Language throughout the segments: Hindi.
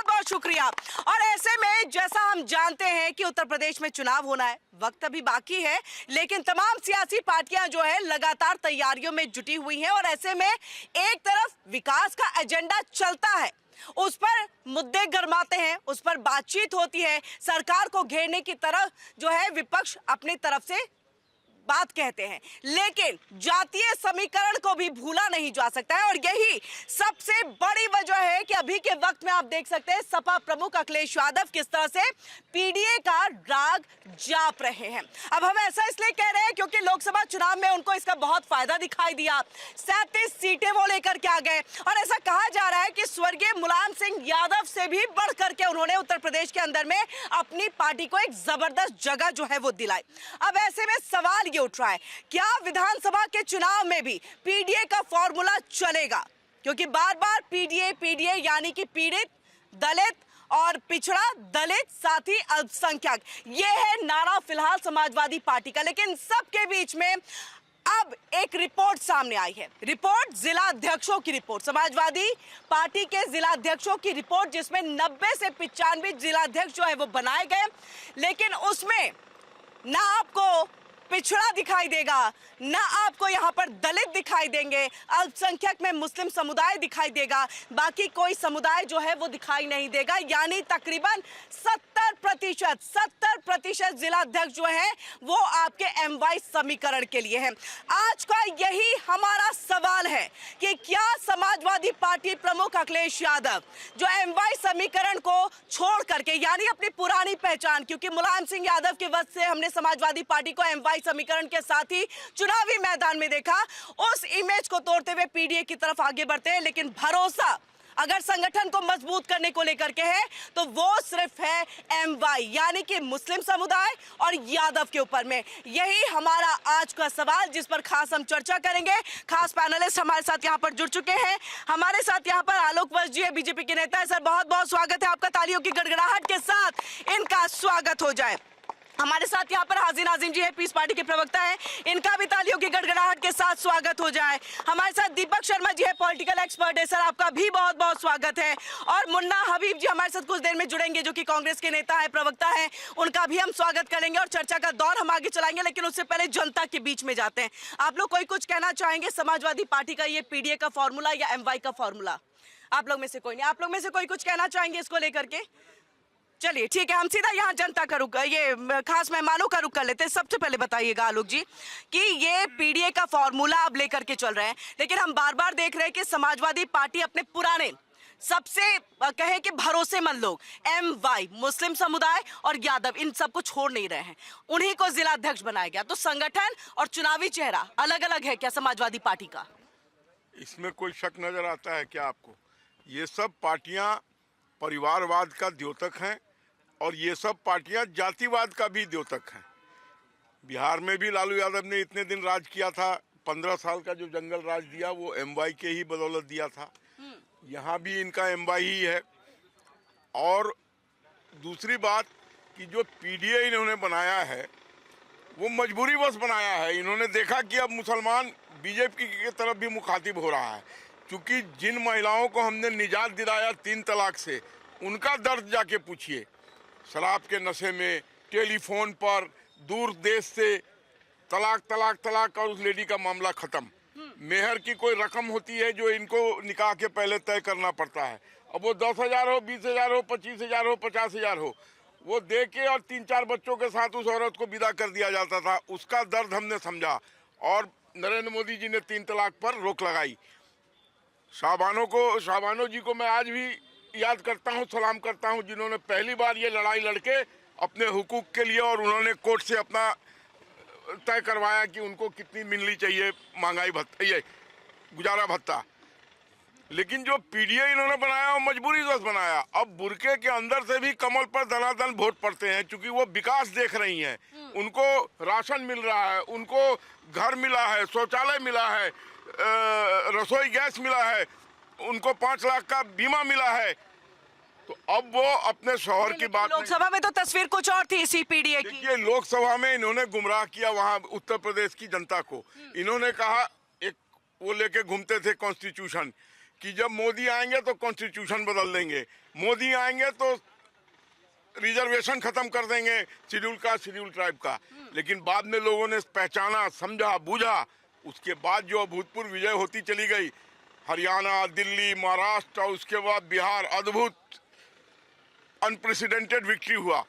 बहुत बहुत शुक्रिया। और ऐसे में जैसा हम जानते हैं कि उत्तर प्रदेश में चुनाव होना है, वक्त अभी बाकी है, लेकिन तमाम सियासी पार्टियां जो है लगातार तैयारियों में जुटी हुई हैं। और ऐसे में एक तरफ विकास का एजेंडा चलता है, उस पर मुद्दे गरमाते हैं, उस पर बातचीत होती है, सरकार को घेरने की तरफ जो है विपक्ष अपनी तरफ से बात कहते हैं, लेकिन जातीय समीकरण को भी भूला नहीं जा सकता है। और यही सबसे बड़ी वजह है कि अभी के वक्त में आप देख सकते हैं सपा प्रमुख अखिलेश यादव किस तरह से पीडीए का राग जाप रहे हैं। अब हम ऐसा इसलिए कह रहे हैं क्योंकि लोकसभा चुनाव में उनको इसका बहुत फायदा दिखाई दिया, 37 सीटें वो लेकर के आ गए। और ऐसा कहा जा रहा है कि स्वर्गीय मुलायम सिंह यादव से भी बढ़ करके उन्होंने उत्तर प्रदेश के अंदर में अपनी पार्टी को एक जबरदस्त जगह जो है वो दिलाई। अब ऐसे में सवाल ये उठ रहा है, क्या विधानसभा के चुनाव में भी पीडीए का फॉर्मूला चलेगा? क्योंकि बार बार पीडीए पीडीए यानी कि पीड़ित, दलित और पिछड़ा, दलित साथ ही अल्पसंख्यक, ये है नारा फिलहाल समाजवादी पार्टी का। लेकिन सबके बीच में अब एक रिपोर्ट सामने आई है, रिपोर्ट जिला अध्यक्षों की रिपोर्ट, समाजवादी पार्टी के जिला अध्यक्षों की रिपोर्ट, जिसमें 90 से 95 जिला अध्यक्ष जो है वो बनाए गए। लेकिन उसमें ना आपको पिछड़ा दिखाई देगा, ना आपको यहाँ पर दलित दिखाई देंगे, अल्पसंख्यक में मुस्लिम समुदाय दिखाई देगा, बाकी कोई समुदाय जो है वो दिखाई नहीं देगा। यानी तकरीबन 70% जिला अध्यक्ष जो है वो आपके एमवाई समीकरण के लिए हैं। आज का यही हमारा सवाल है कि क्या समाजवादी पार्टी प्रमुख अखिलेश यादव जो एमवाई समीकरण को छोड़ करके, यानी अपनी पुरानी पहचान, क्योंकि मुलायम सिंह यादव के वक्त से हमने समाजवादी पार्टी को एमवाई समीकरण के साथ ही चुनावी मैदान में देखा, उस इमेज को तोड़ते हुए पीडीए की तरफ आगे बढ़ते हैं। लेकिन भरोसा अगर संगठन को मजबूत करने को लेकर के है तो वो सिर्फ है एमवाई यानी कि मुस्लिम समुदाय और यादव के ऊपर में। यही हमारा आज का सवाल, जिस पर खास हम चर्चा करेंगे। खास पैनलिस्ट हमारे साथ यहाँ पर जुड़ चुके हैं। हमारे साथ यहाँ पर आलोक वत्स जी है, बीजेपी के नेता है। सर बहुत बहुत स्वागत है आपका, तालियों की गड़गड़ाहट के साथ इनका स्वागत हो जाए। हमारे साथ यहाँ पर हाजी नाजिम जी है, पीस पार्टी के प्रवक्ता हैं, इनका भी तालियों की गड़गड़ाहट के साथ स्वागत हो जाए। हमारे साथ दीपक शर्मा जी है, पॉलिटिकल एक्सपर्ट है, सर आपका भी बहुत बहुत स्वागत है। और मुन्ना हबीब जी हमारे साथ कुछ देर में जुड़ेंगे, जो कि कांग्रेस के नेता है, प्रवक्ता है, उनका भी हम स्वागत करेंगे और चर्चा का दौर हम आगे चलाएंगे। लेकिन उससे पहले जनता के बीच में जाते हैं। आप लोग कोई कुछ कहना चाहेंगे समाजवादी पार्टी का ये पीडीए का फॉर्मूला या एमवाई का फॉर्मूला? आप लोग में से कोई नहीं, आप लोग में से कोई कुछ कहना चाहेंगे इसको लेकर के? चलिए ठीक है, हम सीधा यहाँ जनता का रुख, ये खास मेहमानों का रुख कर लेते हैं। सबसे पहले बताइएगा आलोक जी कि ये पीडीए का फॉर्मूला आप लेकर के चल रहे हैं, लेकिन हम बार बार देख रहे हैं कि समाजवादी पार्टी अपने पुराने सबसे कहे कि भरोसेमंद लोग एमवाई, मुस्लिम समुदाय और यादव, इन सबको छोड़ नहीं रहे हैं, उन्हीं को जिला अध्यक्ष बनाया गया। तो संगठन और चुनावी चेहरा अलग अलग है क्या समाजवादी पार्टी का? इसमें कोई शक नजर आता है क्या आपको? ये सब पार्टियां परिवारवाद का द्योतक हैं और ये सब पार्टियां जातिवाद का भी द्योतक हैं। बिहार में भी लालू यादव ने इतने दिन राज किया था, 15 साल का जो जंगल राज दिया वो एमवाई के ही बदौलत दिया था। यहाँ भी इनका एमवाई ही है। और दूसरी बात कि जो पीडीए इन्होंने बनाया है वो मजबूरी बस बनाया है। इन्होंने देखा कि अब मुसलमान बीजेपी की तरफ भी मुखातिब हो रहा है, क्योंकि जिन महिलाओं को हमने निजात दिलाया 3 तलाक से, उनका दर्द जाके पूछिए। शराब के नशे में, टेलीफोन पर, दूर देश से तलाक तलाक तलाक और उस लेडी का मामला खत्म। मेहर की कोई रकम होती है जो इनको निकाह के पहले तय करना पड़ता है। अब वो 10,000 हो, 20,000 हो, 25,000 हो, 50,000 हो, वो दे के और 3-4 बच्चों के साथ उस औरत को विदा कर दिया जाता था। उसका दर्द हमने समझा और नरेंद्र मोदी जी ने 3 तलाक पर रोक लगाई। शाहबानो जी को मैं आज भी याद करता हूं, सलाम करता हूं, जिन्होंने पहली बार ये लड़ाई लड़के अपने हुकूक के लिए, और उन्होंने कोर्ट से अपना तय करवाया कि उनको कितनी मिलनी चाहिए महंगाई भत्ता, ये गुजारा भत्ता। लेकिन जो पीडीए इन्होंने बनाया वो मजबूरी बस बनाया। अब बुरके के अंदर से भी कमल पर दनादन वोट पड़ते हैं, क्योंकि वो विकास देख रही हैं। उनको राशन मिल रहा है, उनको घर मिला है, शौचालय मिला है, रसोई गैस मिला है, उनको 5 लाख का बीमा मिला है। तो अब वो अपने शौहर की बात, लोकसभा में तो तस्वीर कुछ और थी इसी पीडीए की। ये लोकसभा में इन्होंने गुमराह किया वहाँ उत्तर प्रदेश की जनता को। इन्होंने कहा, एक वो लेके घूमते थे कॉन्स्टिट्यूशन, कि जब मोदी आएंगे तो कॉन्स्टिट्यूशन बदल देंगे, मोदी आएंगे तो रिजर्वेशन खत्म कर देंगे शेड्यूल कास्ट शेड्यूल ट्राइब का। लेकिन बाद में लोगों ने पहचाना, समझा, बूझा, उसके बाद जो अभूतपूर्व विजय होती चली गई, हरियाणा, दिल्ली, महाराष्ट्र और उसके बाद बिहार, अद्भुत अनप्रेसिडेंटेड विक्ट्री हुआ।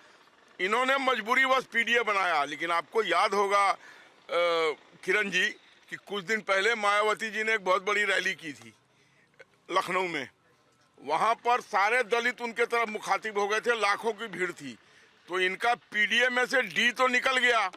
इन्होंने मजबूरीवश पीडीए बनाया। लेकिन आपको याद होगा किरण जी कि कुछ दिन पहले मायावती जी ने एक बहुत बड़ी रैली की थी लखनऊ में। वहां पर सारे दलित उनके तरफ मुखातिब हो गए थे, लाखों की भीड़ थी। तो इनका पीडीए में से डी तो निकल गया,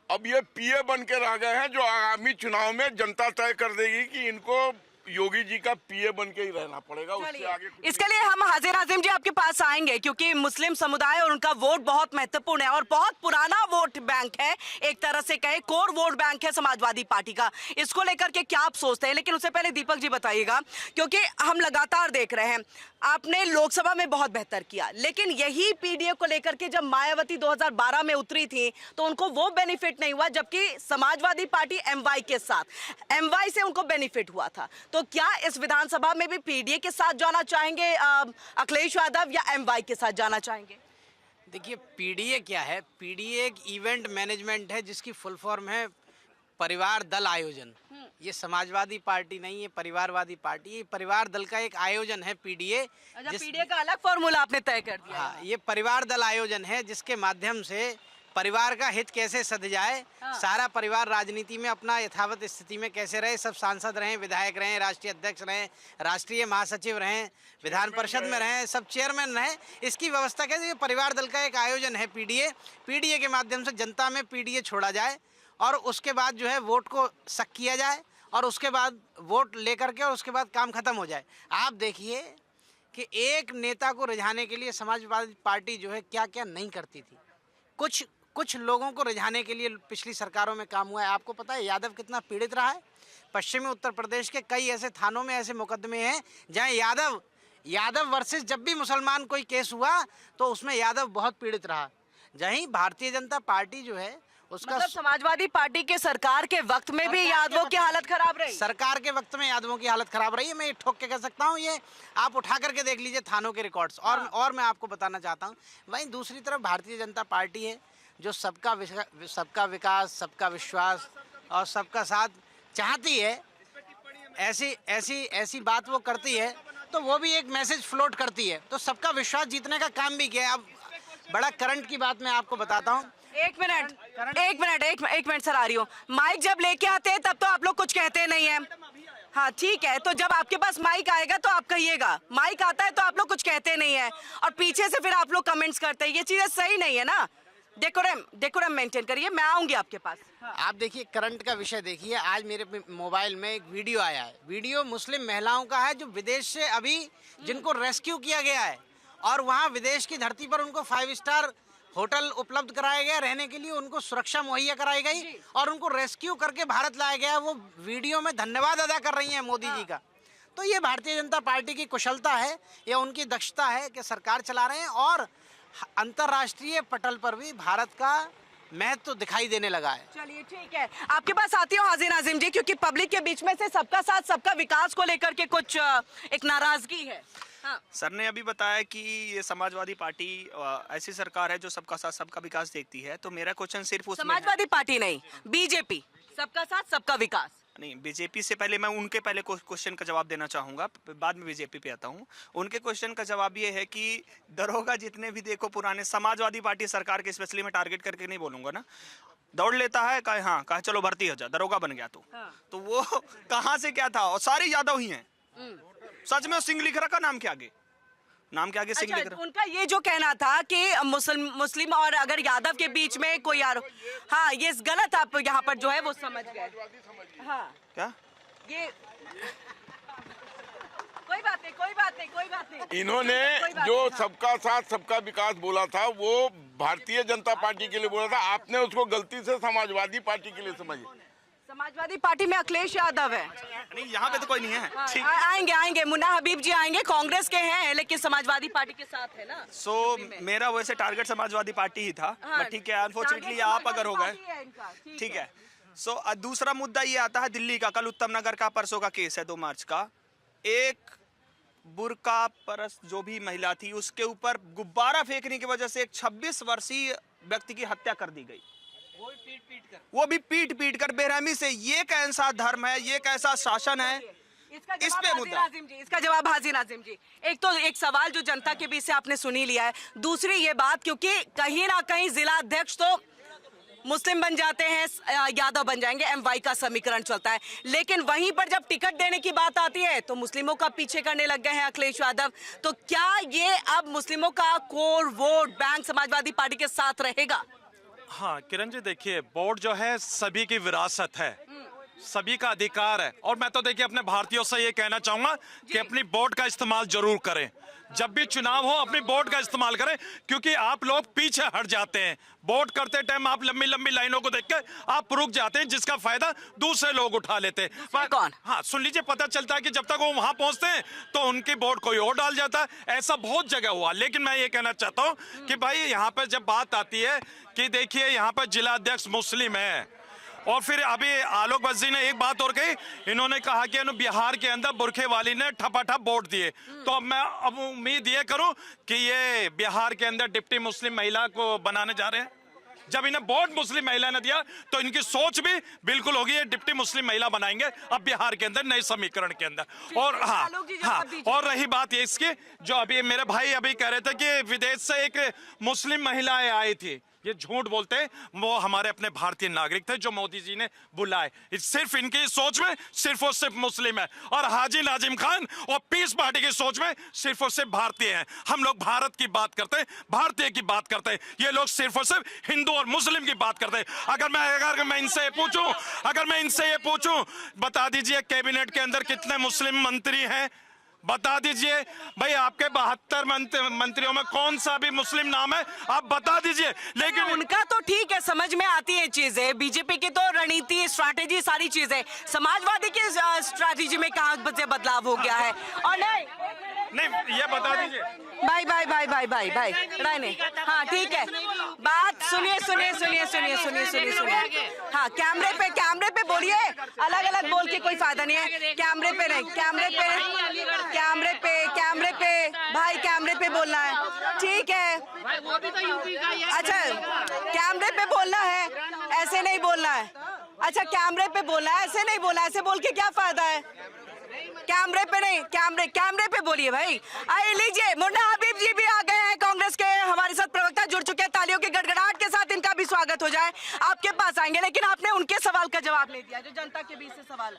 अब ये पीए बन के रह गए हैं, जो आगामी चुनाव में जनता तय कर देगी कि इनको योगी जी का पीए बन के ही रहना पड़ेगा। उससे आगे इसके लिए हम हाजिर नाजिम जी आपके पास आएंगे, क्योंकि मुस्लिम समुदाय और उनका वोट बहुत महत्वपूर्ण है और बहुत पुराना वोट बैंक है, एक तरह से कहे कोर वोट बैंक है समाजवादी पार्टी का। इसको लेकर के क्या आप सोचते हैं? लेकिन उससे पहले दीपक जी बताइएगा, क्योंकि हम लगातार देख रहे हैं आपने लोकसभा में बहुत बेहतर किया, लेकिन यही पीडीए को लेकर के जब मायावती 2012 में उतरी थी तो उनको वो बेनिफिट नहीं हुआ, जबकि समाजवादी पार्टी एमवाई के साथ, एमवाई से उनको बेनिफिट हुआ था। तो क्या इस विधानसभा में भी पीडीए के साथ जाना चाहेंगे अखिलेश यादव, या एमवाई के साथ जाना चाहेंगे? देखिए, पीडीए क्या है? पीडीए एक इवेंट मैनेजमेंट है जिसकी फुल फॉर्म है परिवार दल आयोजन। ये समाजवादी पार्टी नहीं है, परिवारवादी पार्टी। ये परिवार दल का एक आयोजन है पीडीए। अच्छा, पीडीए का अलग फॉर्मूला आपने तय कर दिया। हाँ, ये परिवार दल आयोजन है जिसके माध्यम से परिवार का हित कैसे सध जाए, सारा परिवार राजनीति में अपना यथावत स्थिति में कैसे रहे, सब सांसद रहें, विधायक रहें, राष्ट्रीय अध्यक्ष रहें, राष्ट्रीय महासचिव रहें, विधान परिषद में रहें, सब चेयरमैन रहें, इसकी व्यवस्था कैसे? ये परिवार दल का एक आयोजन है पीडीए। पीडीए के माध्यम से जनता में पीडीए छोड़ा जाए और उसके बाद जो है वोट को शक किया जाए और उसके बाद वोट लेकर के और उसके बाद काम खत्म हो जाए। आप देखिए कि एक नेता को रिझाने के लिए समाजवादी पार्टी जो है क्या क्या नहीं करती थी। कुछ लोगों को रिझाने के लिए पिछली सरकारों में काम हुआ है। आपको पता है यादव कितना पीड़ित रहा है? पश्चिमी उत्तर प्रदेश के कई ऐसे थानों में ऐसे मुकदमे हैं जहां यादव वर्सेस जब भी मुसलमान कोई केस हुआ तो उसमें यादव बहुत पीड़ित रहा। जहीं भारतीय जनता पार्टी जो है उसका मतलब समाजवादी पार्टी के सरकार के वक्त में भी यादवों की हालत खराब रही। सरकार के वक्त में यादवों की हालत खराब रही है। मैं ये ठोक के कह सकता हूँ, ये आप उठा करके देख लीजिए थानों के रिकॉर्ड्स। और मैं आपको बताना चाहता हूँ, वहीं दूसरी तरफ भारतीय जनता पार्टी है जो सबका विकास, सबका विश्वास और सबका साथ चाहती है। ऐसी बात वो करती है तो वो भी एक मैसेज फ्लोट करती है। तो सबका विश्वास जीतने का काम भी किया है। अब बड़ा करंट की बात मैं आपको बताता हूँ। एक मिनट सर, आ रही हूँ। माइक जब लेके आते हैं तब तो आप लोग कुछ कहते नहीं है। हाँ ठीक है, तो जब आपके पास माइक आएगा तो आप कहिएगा। माइक आता है तो आप लोग कुछ कहते नहीं है और पीछे से फिर आप लोग कमेंट्स करते हैं। ये चीजें सही नहीं है ना। डेकोरम मेंटेन करिए। मैं आऊंगी आपके पास। आप देखिए, करंट का विषय देखिए। आज मेरे मोबाइल में एक वीडियो आया है। वीडियो मुस्लिम महिलाओं का है जो विदेश से अभी जिनको रेस्क्यू किया गया है और वहाँ विदेश की धरती पर उनको 5 स्टार होटल उपलब्ध कराया गया, रहने के लिए उनको सुरक्षा मुहैया कराई गई और उनको रेस्क्यू करके भारत लाया गया। वो वीडियो में धन्यवाद अदा कर रही हैं मोदी जी का। तो ये भारतीय जनता पार्टी की कुशलता है या उनकी दक्षता है कि सरकार चला रहे हैं और अंतर्राष्ट्रीय पटल पर भी भारत का महत्व दिखाई देने लगा है। चलिए ठीक है, आपके पास आती हूँ हाजिर नाजिम जी, क्योंकि पब्लिक के बीच में से सबका साथ सबका विकास को लेकर के कुछ एक नाराजगी है। हाँ। सर ने अभी बताया कि ये समाजवादी पार्टी ऐसी सरकार है जो सबका साथ सबका विकास देखती है। तो मेरा क्वेश्चन सिर्फ उसमें समाजवादी पार्टी नहीं, बीजेपी, सबका साथ सबका विकास। नहीं, बीजेपी से पहले मैं उनके पहले क्वेश्चन का जवाब देना चाहूँगा, बाद में बीजेपी पे आता हूँ। उनके क्वेश्चन का जवाब ये है कि दरोगा जितने भी देखो पुराने समाजवादी पार्टी सरकार के, स्पेशली मैं टारगेट करके नहीं बोलूँगा ना, दौड़ लेता है कहे हाँ कहे चलो भर्ती हो जा, दरोगा बन गया तो वो कहाँ से क्या था? और सारे यादव ही हैं। सच में सिंह लिख रखा नाम के आगे सिंह लिख रखा। उनका ये जो कहना था कि मुस्लिम और अगर यादव के बीच में कोई हाँ, ये गलत आप यहाँ पर जो है वो समझ गए। हाँ क्या ये कोई बात नहीं। इन्होंने जो सबका साथ सबका विकास बोला था वो भारतीय जनता पार्टी के लिए बोला था। आपने उसको गलती से समाजवादी पार्टी के लिए समझे। समाजवादी पार्टी में अखिलेश यादव है। नहीं, यहाँ पे तो कोई नहीं है। हाँ, ठीक, आएंगे मुन्ना हबीब जी आएंगे, कांग्रेस के हैं लेकिन समाजवादी पार्टी के साथ है ना। मेरा वैसे टारगेट समाजवादी पार्टी ही था। हाँ, ठीक है, अनफॉर्चुनेटली आप अगर हो गए ठीक है। दूसरा मुद्दा ये आता है दिल्ली का। कल उत्तम नगर का परसों का केस है 2 मार्च का। एक बुर्का परस जो भी महिला थी उसके ऊपर गुब्बारा फेंकने की वजह से एक 26 वर्षीय व्यक्ति की हत्या कर दी गई, वो भी पीट पीट कर बेरहमी से। ये कैसा धर्म है, ये कैसा शासन है? इस पे मुद्दा। इसका जवाब हाजी नाजिम जी। एक तो एक सवाल जो जनता के बीच से आपने सुनी लिया है, दूसरी ये बात क्योंकि कहीं ना कहीं जिला अध्यक्ष तो मुस्लिम बन जाते हैं, यादव बन जाएंगे, एमवाई का समीकरण चलता है, लेकिन वहीं पर जब टिकट देने की बात आती है तो मुस्लिमों का पीछे करने लग गए हैं अखिलेश यादव। तो क्या ये अब मुस्लिमों का core vote bank Samajwadi party के साथ रहेगा? हाँ किरण जी, देखिए वोट जो है सभी की विरासत है, सभी का अधिकार है। और मैं तो देखिए अपने भारतीयों से ये कहना चाहूंगा कि अपनी वोट का इस्तेमाल जरूर करें, जब भी चुनाव हो अपनी वोट का इस्तेमाल करें, क्योंकि आप लोग पीछे हट जाते हैं। वोट करते टाइम आप लंबी लंबी लाइनों को देखकर आप रुक जाते हैं, जिसका फायदा दूसरे लोग उठा लेते हैं। कौन? हाँ सुन लीजिए, पता चलता है कि जब तक वो वहां पहुंचते हैं तो उनकी वोट कोई और डाल जाता है। ऐसा बहुत जगह हुआ। लेकिन मैं ये कहना चाहता हूं कि भाई यहाँ पर जब बात आती है कि देखिए यहाँ पर जिला अध्यक्ष मुस्लिम है, और फिर अभी आलोक बज्जी ने एक बात और कही, इन्होंने कहा कि बिहार के अंदर बुरखे वाली ने ठपाठप वोट दिए। तो अब मैं उम्मीद ये करूं कि ये बिहार के अंदर डिप्टी मुस्लिम महिला को बनाने जा रहे हैं। जब इन्हें वोट मुस्लिम महिला ने दिया तो इनकी सोच भी बिल्कुल होगी, ये डिप्टी मुस्लिम महिला बनाएंगे अब बिहार के अंदर नए समीकरण के अंदर। और हाँ, और रही बात ये इसकी, जो अभी मेरे भाई अभी कह रहे थे कि विदेश से एक मुस्लिम महिलाएं आई थी, ये झूठ बोलते हैं, वो हमारे अपने भारतीय नागरिक थे जो मोदी जी ने बुलाए। सिर्फ इनकी सोच में सिर्फ और सिर्फ मुस्लिम है, और हाजी नाजिम खान और पीस पार्टी की सोच में सिर्फ और सिर्फ भारतीय हैं। हम लोग भारत की बात करते हैं, भारतीय की बात करते हैं, ये लोग सिर्फ और सिर्फ हिंदू और मुस्लिम की बात करते हैं। अगर मैं इनसे ये पूछूं, बता दीजिए कैबिनेट के अंदर कितने मुस्लिम मंत्री हैं, बता दीजिए भाई। आपके 72 मंत्रियों में कौन सा भी मुस्लिम नाम है, आप बता दीजिए। लेकिन उनका तो ठीक है, समझ में आती है चीजें, बीजेपी की तो रणनीति, स्ट्रैटेजी, सारी चीजें। समाजवादी की स्ट्रैटेजी में कहां से बदलाव हो गया है? और नहीं ये बता दीजिए भाई राय, हाँ ठीक है, बात सुनिए। हाँ कैमरे पे बोलिए, अलग अलग बोल के कोई फायदा नहीं है। कैमरे पे नहीं, कैमरे पे भाई, कैमरे पे बोलना है, ठीक है। अच्छा कैमरे पे बोलना है, ऐसे नहीं बोलना है। अच्छा कैमरे पे बोलना है, ऐसे नहीं बोलना, ऐसे बोल के क्या फायदा है? कैमरे पे नहीं, कैमरे पे बोलिए भाई। आइए लीजिए, मुन्ना हबीब जी भी आ गए हैं कांग्रेस के, हमारे साथ प्रवक्ता जुड़ चुके हैं। तालियों की गड़गड़ाहट के साथ इनका भी स्वागत हो जाए। आपके पास आएंगे, लेकिन आपने उनके सवाल का जवाब नहीं दिया जो जनता के बीच से सवाल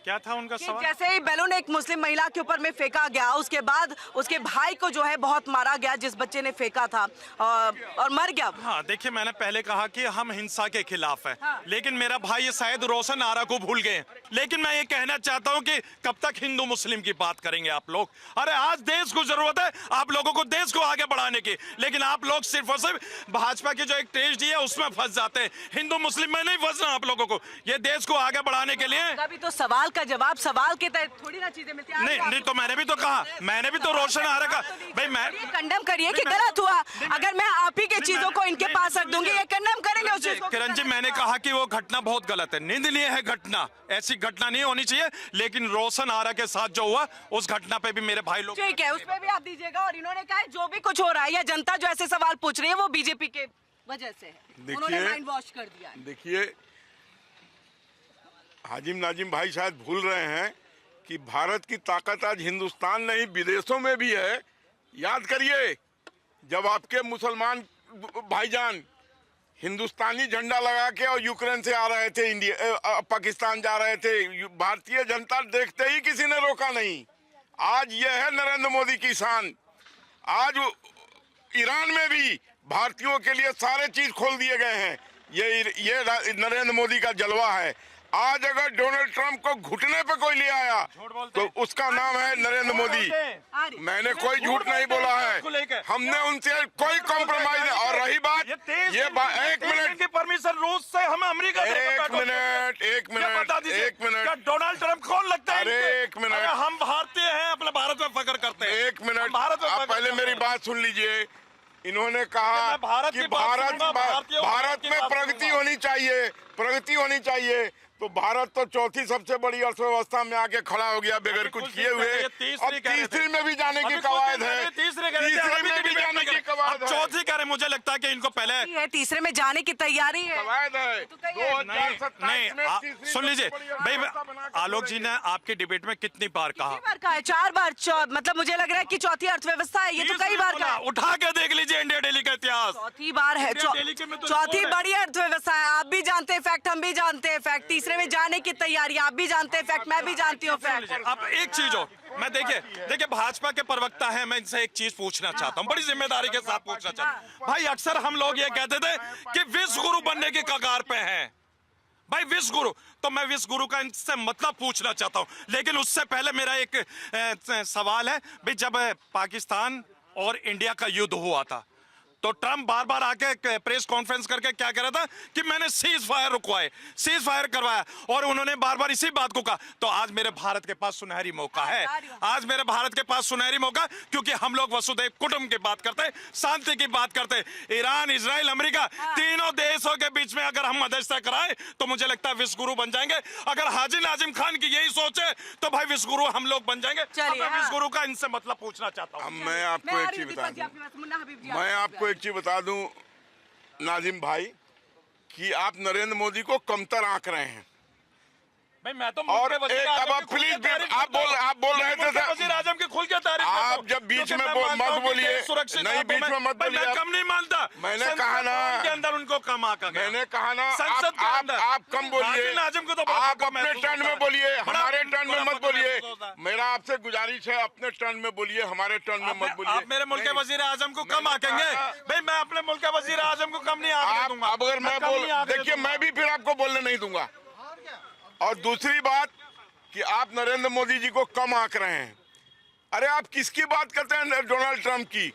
क्या था उनका सवाल। जैसे ही बैलून एक मुस्लिम महिला के ऊपर में फेंका गया, उसके बाद उसके भाई को जो है बहुत मारा गया, जिस बच्चे ने फेंका था, और मर गया। हाँ देखिए, मैंने पहले कहा कि हम हिंसा के खिलाफ हैं, लेकिन मेरा भाई ये शायद रोशन आरा को भूल गए। लेकिन मैं ये कहना चाहता हूं कि कब तक हिंदू मुस्लिम की बात करेंगे आप लोग? अरे आज देश को जरूरत है आप लोगों को, देश को आगे बढ़ाने की, लेकिन आप लोग सिर्फ और सिर्फ भाजपा की जो एक ट्रेजेडी है उसमें फंस जाते हैं। हिंदू मुस्लिम में नहीं फंसना आप लोगों को, ये देश को आगे बढ़ाने के लिए। अभी तो सवाल का जवाब सवाल के तहत थोड़ी ना चीजें मिलती हैं। नहीं तो मैंने भी तो कहा, मैंने भी तो रोशन आरा का भाई, मैं कंडेम करिए कि गलत हुआ। अगर मैं आप ही के चीजों को इनके पास रख दूंगी, ये कंडेम करेंगे उस चीज को। किरण जी, मैंने कहा कि वो घटना बहुत गलत है, निंदनीय है घटना, ऐसी घटना नहीं होनी चाहिए। लेकिन रोशन आरा के साथ जो हुआ उस घटना पे भी मेरे भाई लोग, ठीक है, उस पे भी आप दीजिएगा। और इन्होंने कहा जो भी कुछ हो रहा है या जनता जो ऐसे सवाल पूछ रही है वो बीजेपी के वजह से है, उन्होंने माइंड वॉश कर दिया। देखिए हाजिम नाजिम भाई शायद भूल रहे हैं कि भारत की ताकत आज हिंदुस्तान नहीं विदेशों में भी है। याद करिए, जब आपके मुसलमान भाईजान हिंदुस्तानी झंडा लगा के और यूक्रेन से आ रहे थे, पाकिस्तान जा रहे थे, भारतीय जनता देखते ही किसी ने रोका नहीं। आज यह है नरेंद्र मोदी की शान। आज ईरान में भी भारतीयों के लिए सारे चीज खोल दिए गए हैं। ये नरेंद्र मोदी का जलवा है। आज अगर डोनाल्ड ट्रंप को घुटने पे कोई ले आया तो उसका नाम है नरेंद्र मोदी। मैंने कोई झूठ नहीं बोला है, हमने उनसे कोई कॉम्प्रोमाइज नहीं। और रही बात ये एक मिनट की परमिशन रूस से हम अमेरिका, एक मिनट डोनाल्ड ट्रंप कौन लगता है? अरे एक मिनट, हम भारतीय हैं, अपने भारत में फख्र करते हैं। एक मिनट, आप पहले मेरी बात सुन लीजिए। इन्होंने कहा कि भारत में प्रगति होनी चाहिए, तो भारत तो चौथी सबसे बड़ी अर्थव्यवस्था में आके खड़ा हो गया बगैर कुछ किए हुए। अब तीसरी में भी जाने की कवायद है, तीसरी में भी जाने की कवायद है, चौथी कह रहे। मुझे लगता है कि इनको पहले है, तीसरे में जाने की तैयारी है, कवायद है। तो कहिए। 2027 में तीसरी सुन लीजिए सबसे बड़ी भाई, अर्थव्यवस्था बना के आलोक जी ने आपकी डिबेट में कितनी बार कहा? कितनी बार कहा है? 4 बार। मतलब मुझे लग रहा है कि चौथी अर्थव्यवस्था है, ये तो कई बार कहा है। उठा के देख लीजिए इंडिया दिल्ली का इतिहास। चौथी बार है, इंडिया दिल्ली के में तो चौथी रिकॉर्ड है। बड़ी अर्थव्यवस्था है। आप भी जानते हैं फैक्ट, हम भी जानते हैं फैक्ट। तीसरे में जाने की तैयारी आप भी जानते हैं फैक्ट, मैं भी जानती हूँ फैक्ट। अब एक चीज और, मैं देखिए भाजपा के प्रवक्ता हैं, मैं इनसे एक चीज पूछना चाहता हूँ, बड़ी जिम्मेदारी के साथ पूछना चाहता हूँ। भाई अक्सर हम लोग ये कहते थे कि विश्व गुरु बनने की कगार पे हैं भाई, विश्व गुरु। तो मैं विश्व गुरु का इनसे मतलब पूछना चाहता हूँ, लेकिन उससे पहले मेरा एक सवाल है भाई, जब पाकिस्तान और इंडिया का युद्ध हुआ था तो ट्रम्प बार बार आके प्रेस कॉन्फ्रेंस करके क्या कह रहा था कि मैंने सीज फायर रुकवाए, सीज फायर करवाया, और उन्होंने बार बार इसी बात को कहा। तो आज मेरे भारत के पास सुनहरी मौका है, आज मेरे भारत के पास सुनहरी मौका, क्योंकि हम लोग वसुधैव कुटुंब की बात करते हैं, शांति की बात करते हैं। ईरान, इजराइल, अमेरिका, तीनों देशों के बीच में अगर हम मध्यस्थता कराएं तो मुझे लगता है विश्व गुरु बन जाएंगे। अगर हाजी नाजिम खान की यही सोच है तो भाई विश्व गुरु हम लोग बन जाएंगे। मैं विश्व गुरु का इनसे मतलब पूछना चाहता हूँ। मैं आपको एक चीज बता दूं, मैं आपको एक चीज बता दूं नाजिम भाई, कि आप नरेंद्र मोदी को कमतर आंक रहे हैं। भाई मैं तो और एक अब आप प्लीज आप बोल रहे थे वज़ीर आज़म की खुल के तारीफ करता हूं, आप जब बीच क्योंकि में मैं मानता मत हूं कि बोलिए, देश सुरक्षित नहीं है, तो बीच में मत भाई, बोलिए। मैं कम नहीं मानता, मैंने संसद कहा ना, भवन के अंदर उनको कम आका गया। मैंने कहा ना, संसद के अंदर आप कम बोलिए, हाजी नाजिम को तो बड़ा आप फक्का अपने महसूस टर्न होता में है। बोलिए, बड़ा हमारे टर्न में बड़ा मत फक्का बोलिए। महसूस होता है। मेरा आपसे गुजारिश है, अपने टर्न में बोलिए, हमारे टर्न में मत बोलिए। आप मेरे मुल्क के नहीं, वजीर आजम को कम मैंने आकेंगे कहा- भाई, मैं अपने मुल्क के वजीर आजम को कम नहीं आके आप दूंगा। अब अगर मैं कम नहीं आके देखिए, दूंगा। मैं भी फिर आपको बोलने नहीं दूंगा। और दूसरी बात कि आप नरेंद्र मोदी जी को कम आंक रहे हैं। अरे आप किसकी बात करते हैं? डोनाल्ड ट्रंप की।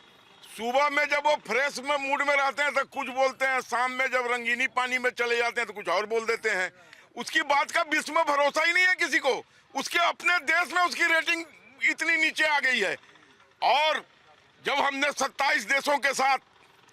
सुबह में जब वो फ्रेश में मूड में रहते हैं तो कुछ बोलते हैं, शाम में जब रंगीनी पानी में चले जाते हैं तो कुछ और बोल देते हैं। उसकी बात का विश्व में भरोसा ही नहीं है किसी को। उसके अपने देश में उसकी रेटिंग इतनी नीचे आ गई है। और जब हमने 27 देशों के साथ,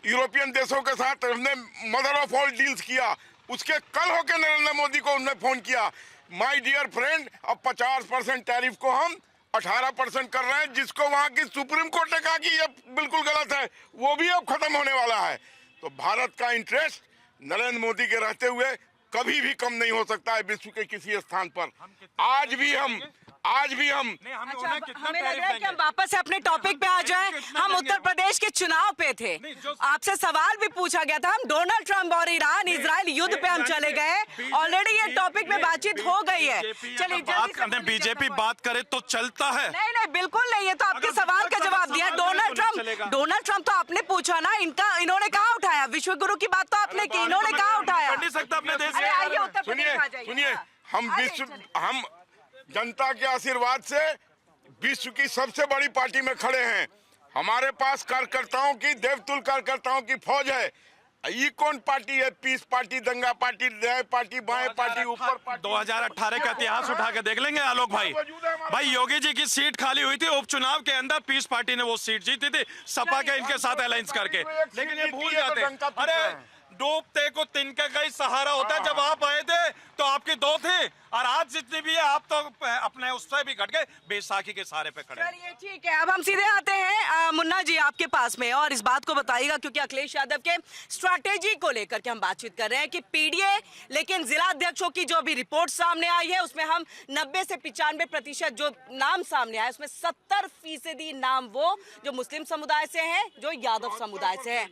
यूरोपियन देशों के साथ हमने मदर ऑफ ऑल डील्स किया, उसके कल होकर नरेंद्र मोदी को उन्होंने फोन किया, माय डियर फ्रेंड, अब 50% टैरिफ को हम 18% कर रहे हैं, जिसको वहां की सुप्रीम कोर्ट ने कहा कि ये बिल्कुल गलत है, वो भी अब खत्म होने वाला है। तो भारत का इंटरेस्ट नरेंद्र मोदी के रहते हुए कभी भी कम नहीं हो सकता है विश्व के किसी स्थान पर। आज भी हम नहीं, हम अच्छा, उन्हें कितना हमें लग टैरिफ रहा है कि देंगे? हम वापस से अपने टॉपिक पे आ जाएं। कितना हम देंगे? उत्तर प्रदेश के चुनाव पे थे, नहीं, जो- आपसे सवाल भी पूछा गया था। हम डोनाल्ड ट्रंप और ईरान इजराइल युद्ध पे हम चले गए। ऑलरेडी ये टॉपिक में बातचीत हो गई है। चलिए जल्दी से बोलिए बीजेपी क्या बात करे तो चलता है। नहीं, बिल्कुल नहीं। ये तो आपके अगर सवाल का सवाल जवाब दिया। करे डोनाल्ड तो नहीं चलेगा। ट्रंप तो आपने पूछा ना, इन्होंने कहाँ उठाया? विश्व गुरु की बात तो आपने की, इन्होंने कहाँ उठाया? कर नहीं सकता अपने देश अरे आइए उत्तर सुनिए प्रदेश आ जाइए। सुनिए, हाँ। हम आइए, विश्व, चलिए। हम जनता के आशीर्वाद से विश्व की सबसे बड़ी पार्टी में खड़े हैं। हमारे पास कार्यकर्ताओं की, देवतुल कार्यकर्ताओं की फौज है। ये कौन पार्टी है? पीस पार्टी, दंगा पार्टी, न्याय पार्टी, बाएं पार्टी, ऊपर पार्टी। 2018 का इतिहास उठा के देख लेंगे आलोक भाई। भाई योगी जी की सीट खाली हुई थी उपचुनाव के अंदर, पीस पार्टी ने वो सीट जीती थी सपा के इनके साथ अलायंस करके। लेकिन ये भूल जाते हैं, अरे डूबते को तिनके का ही सहारा होता है। जब आप आए थे तो आपकी दो थे, और आज जितनी भी है आप तो अपने उससे भी घट गए, बैसाखी के सहारे पे खड़े। चलिए ठीक है, अब हम सीधे आते हैं मुन्ना जी आपके पास में, और इस बात को बताइएगा क्योंकि अखिलेश यादव के स्ट्रैटेजी को लेकर के हम बातचीत कर रहे हैं कि पीडीए, लेकिन जिला अध्यक्षों की जो भी रिपोर्ट सामने आई है उसमें हम 90 से 95% जो नाम सामने आए उसमें 70% नाम वो जो मुस्लिम समुदाय से हैं, जो यादव समुदाय से हैं।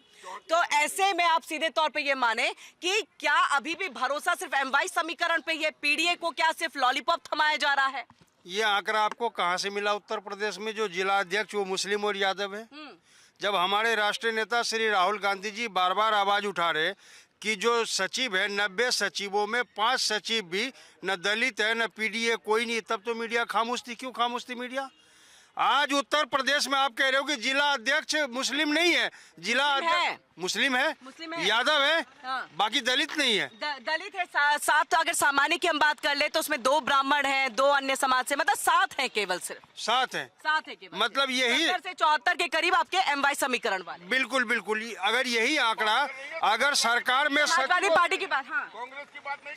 तो ऐसे में आप सीधे तौर पे ये माने कि क्या अभी भी भरोसा सिर्फ एमवाई समीकरण पे, ये पीडीए को क्या सिर्फ लॉलीपॉप थमाया जा रहा है? ये आंकड़ा आपको कहाँ से मिला? उत्तर प्रदेश में जो जिला अध्यक्ष वो मुस्लिम और यादव है। जब हमारे राष्ट्रीय नेता श्री राहुल गांधी जी बार बार आवाज उठा रहे कि जो सचिव है 90 सचिवों में 5 सचिव भी न दलित है न पीडीए कोई नहीं, तब तो मीडिया खामोश थी। क्यों खामोश थी मीडिया? आज उत्तर प्रदेश में आप कह रहे हो कि जिला अध्यक्ष मुस्लिम नहीं है, जिला अध्यक्ष मुस्लिम है, यादव है, बाकी दलित नहीं है। दलित है सात। तो अगर सामान्य की हम बात कर ले तो उसमें 2 ब्राह्मण हैं, 2 अन्य समाज से, मतलब 7 हैं केवल, सिर्फ 7 है। 7 है केवल। मतलब यही 70 से 74 के करीब आपके MY समीकरण वाले। बिल्कुल बिल्कुल, अगर यही आंकड़ा अगर सरकार में समाजवादी पार्टी की बात, हाँ,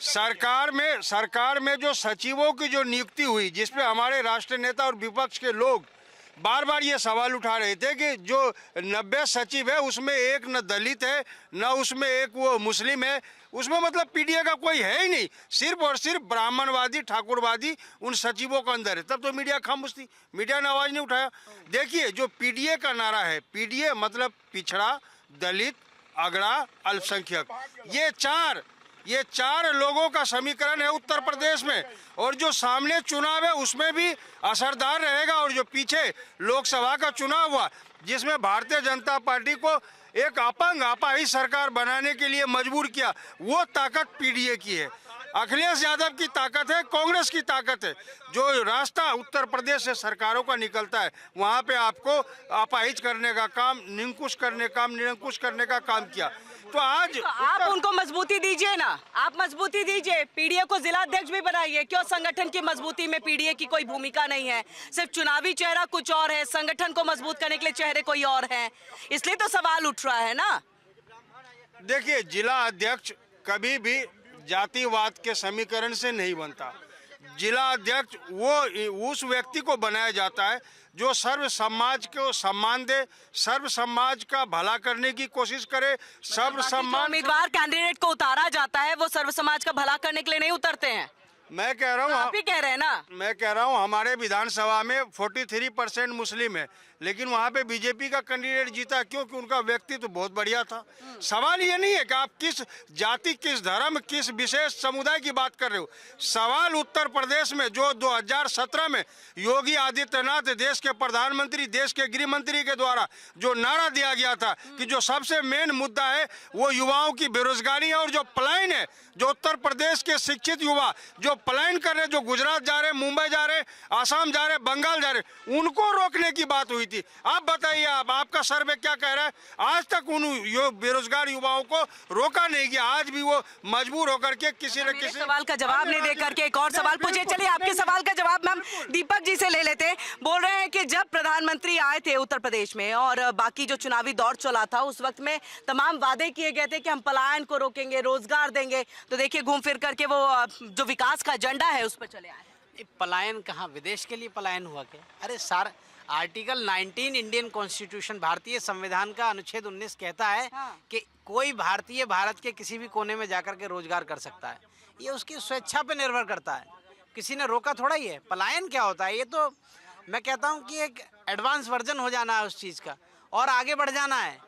सरकार में जो सचिवों की जो नियुक्ति हुई, जिसपे हमारे राष्ट्रीय नेता और विपक्ष के लोग बार बार ये सवाल उठा रहे थे कि जो 90 सचिव है उसमें एक न दलित है, न उसमें एक वो मुस्लिम है, उसमें मतलब पीडीए का कोई है ही नहीं, सिर्फ और सिर्फ ब्राह्मणवादी ठाकुरवादी उन सचिवों के अंदर है। तब तो मीडिया खामोश थी, मीडिया ने आवाज नहीं उठाया। देखिए जो पीडीए का नारा है, पीडीए मतलब पिछड़ा, दलित, अगड़ा, अल्पसंख्यक, ये चार लोगों का समीकरण है उत्तर प्रदेश में। और जो सामने चुनाव है उसमें भी असरदार रहेगा। और जो पीछे लोकसभा का चुनाव हुआ जिसमें भारतीय जनता पार्टी को एक अपंग अपाहिज सरकार बनाने के लिए मजबूर किया, वो ताकत पीडीए की है, अखिलेश यादव की ताकत है, कांग्रेस की ताकत है। जो रास्ता उत्तर प्रदेश से सरकारों का निकलता है वहाँ पे आपको अपाहिज करने का काम, निरंकुश करने का काम किया। तो आज आप उनको मजबूती दीजिए ना, आप मजबूती दीजिए, पीडीए को जिला अध्यक्ष भी बनाइए। क्यों संगठन की मजबूती में पीडीए की कोई भूमिका नहीं है? सिर्फ चुनावी चेहरा कुछ और है, संगठन को मजबूत करने के लिए चेहरे कोई और हैं, इसलिए तो सवाल उठ रहा है ना। देखिए जिला अध्यक्ष कभी भी जातिवाद के समीकरण से नहीं बनता। जिला अध्यक्ष वो उस व्यक्ति को बनाया जाता है जो सर्व समाज को सम्मान दे, सर्व समाज का भला करने की कोशिश करे, सर्व सम्मान। उम्मीदवार कैंडिडेट को उतारा जाता है वो सर्व समाज का भला करने के लिए नहीं उतरते हैं। मैं कह रहा हूँ, आप ही कह रहे हैं ना। मैं कह रहा हूँ हमारे विधानसभा में 43% मुस्लिम है, लेकिन वहाँ पे बीजेपी का कैंडिडेट जीता, क्योंकि उनका व्यक्तित्व बहुत बढ़िया था। सवाल ये नहीं है कि आप किस जाति, किस धर्म, किस विशेष समुदाय की बात कर रहे हो। सवाल उत्तर प्रदेश में जो 2017 में योगी आदित्यनाथ देश के प्रधानमंत्री, देश के गृह मंत्री के द्वारा जो नारा दिया गया था कि जो सबसे मेन मुद्दा है वो युवाओं की बेरोजगारी है और जो पलायन है, जो उत्तर प्रदेश के शिक्षित युवा जो पलायन कर रहे, जो गुजरात जा रहे, मुंबई जा रहे, आसाम जा रहे, बंगाल जा रहे, उनको रोकने की बात हुई थी। आप बताइए, आपका सर्वे क्या कह रहा है? आज तक उन बेरोजगार युवाओं को रोका नहीं गया। आज भी वो मजबूर होकर के किसी न किसी सवाल का जवाब नहीं दे करके एक और सवाल पूछे। चलिए आपके सवाल का जवाब मैम दीपक जी से ले लेते हैं। बोल रहे हैं कि जब प्रधानमंत्री आए थे उत्तर प्रदेश में और बाकी जो चुनावी दौर चला था उस वक्त में तमाम वादे किए गए थे कि हम पलायन को रोकेंगे, रोजगार देंगे। तो देखिए घूम फिर करके वो जो विकास का एजेंडा है उस पर चले आए। पलायन कहाँ, विदेश के लिए पलायन हुआ क्या? अरे सार आर्टिकल 19 इंडियन कॉन्स्टिट्यूशन, भारतीय संविधान का अनुच्छेद 19 कहता है कि कोई भारतीय भारत के किसी भी कोने में जाकर के रोजगार कर सकता है। ये उसकी स्वेच्छा पे निर्भर करता है, किसी ने रोका थोड़ा ही है। पलायन क्या होता है? ये तो मैं कहता हूँ कि एक एडवांस वर्जन हो जाना है उस चीज़ का और आगे बढ़ जाना है,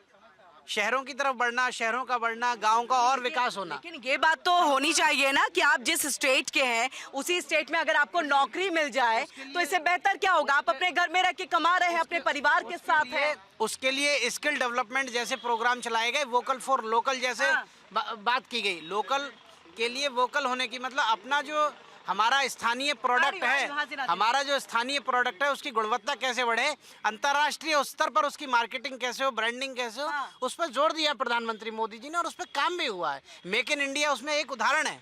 शहरों की तरफ बढ़ना, शहरों का बढ़ना, गांव का और विकास होना। लेकिन ये बात तो होनी चाहिए ना कि आप जिस स्टेट के हैं उसी स्टेट में अगर आपको नौकरी मिल जाए तो इससे बेहतर क्या होगा? आप अपने घर में रह के कमा रहे हैं, अपने परिवार के साथ हैं। उसके लिए स्किल डेवलपमेंट जैसे प्रोग्राम चलाए गए, वोकल फॉर लोकल जैसे बात की गई। लोकल के लिए वोकल होने की मतलब अपना जो हमारा स्थानीय प्रोडक्ट है, हमारा जो स्थानीय प्रोडक्ट है उसकी गुणवत्ता कैसे बढ़े, अंतर्राष्ट्रीय स्तर पर उसकी मार्केटिंग कैसे हो, ब्रांडिंग कैसे हो, उस पर जोर दिया प्रधानमंत्री मोदी जी ने और उस पर काम भी हुआ है। मेक इन इंडिया उसमें एक उदाहरण है,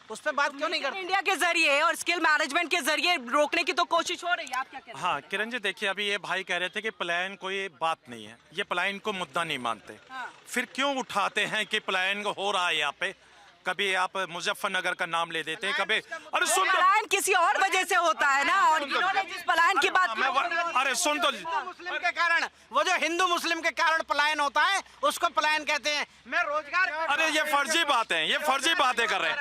उस पर बात क्यों नहीं करते? इंडिया के जरिए और स्किल मैनेजमेंट के जरिए रोकने की तो कोशिश हो रही है। आप क्या कह रहे हैं? हाँ किरण जी, देखिए अभी ये भाई कह रहे थे कि पलायन कोई बात नहीं है, ये पलायन को मुद्दा नहीं मानते। फिर क्यों उठाते हैं कि पलायन हो रहा है यहाँ पे? कभी आप मुजफ्फरनगर का नाम ले देते हैं, कभी अरे सुन तो, पलायन किसी और वजह से होता है ना। और इन्होंने जिस पलायन की बात की, अरे सुन तो, मुस्लिम के कारण, वो जो हिंदू मुस्लिम के कारण पलायन होता है उसको पलायन कहते हैं। मैं रोजगार, अरे ये फर्जी बात है, ये फर्जी बातें कर रहे हैं।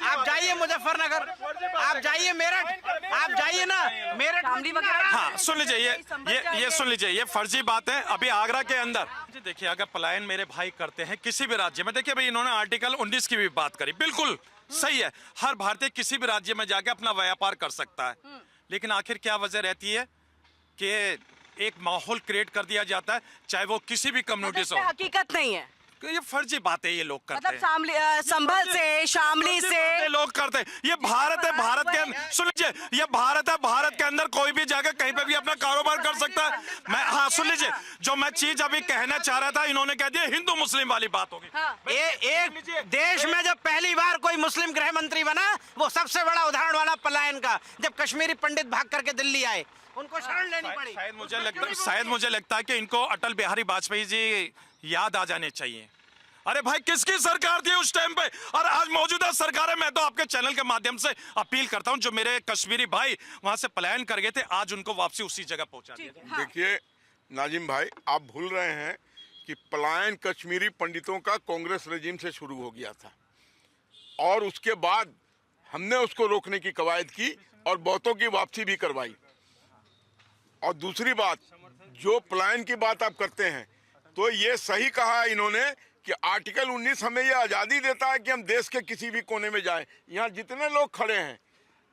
आप जाइए मुजफ्फरनगर, आप जाइए मेरठ, आप जाइए ना मेरठ वगैरह। हाँ सुन लीजिए, ये सुन लीजिए, ये फर्जी बात है। अभी आगरा के अंदर देखिए, अगर पलायन मेरे भाई करते हैं किसी भी राज्य में, देखिए भाई इन्होंने आर्टिकल 19 की भी बात करी, बिल्कुल सही है। हर भारतीय किसी भी राज्य में जाके अपना व्यापार कर सकता है, लेकिन आखिर क्या वजह रहती है कि एक माहौल क्रिएट कर दिया जाता है, चाहे वो किसी भी कम्युनिटी से हो। हकीकत नहीं है, ये फर्जी बातें ये लोग करते मतलब हैं, संभल से, शामली से बातें लोग करते हैं। ये भारत है, भारत के अंदर सुन लीजिए, ये भारत है, भारत के अंदर कोई भी जाकर कहीं पे भी अपना कारोबार कर सकता है। मैं हाँ सुन लीजिए, जो मैं चीज अभी कहना चाह रहा था इन्होंने कह दिया हिंदू मुस्लिम वाली बात होगी। एक देश में जब पहली बार कोई मुस्लिम गृह मंत्री बना, वो सबसे बड़ा उदाहरण वाला पलायन का, जब कश्मीरी पंडित भाग करके दिल्ली आए, उनको शरण लेनी पड़ी। शायद मुझे लगता है कि इनको अटल बिहारी वाजपेयी जी याद आ जाने चाहिए। अरे भाई किसकी सरकार थी उस टाइम पे, और आज मौजूदा सरकार है। मैं तो आपके चैनल के माध्यम से अपील करता हूं, जो मेरे कश्मीरी भाई वहां से पलायन कर गए थे, आज उनको वापसी उसी जगह पहुंचा दिया। देखिए नाजिम भाई, आप भूल रहे हैं कि पलायन कश्मीरी पंडितों का कांग्रेस रेजिम से शुरू हो गया था, और उसके बाद हमने उसको रोकने की कवायद की और बहुतों की वापसी भी करवाई। और दूसरी बात, जो पलायन की बात आप करते हैं, तो ये सही कहा इन्होंने कि आर्टिकल 19 हमें ये आज़ादी देता है कि हम देश के किसी भी कोने में जाएं। यहाँ जितने लोग खड़े हैं,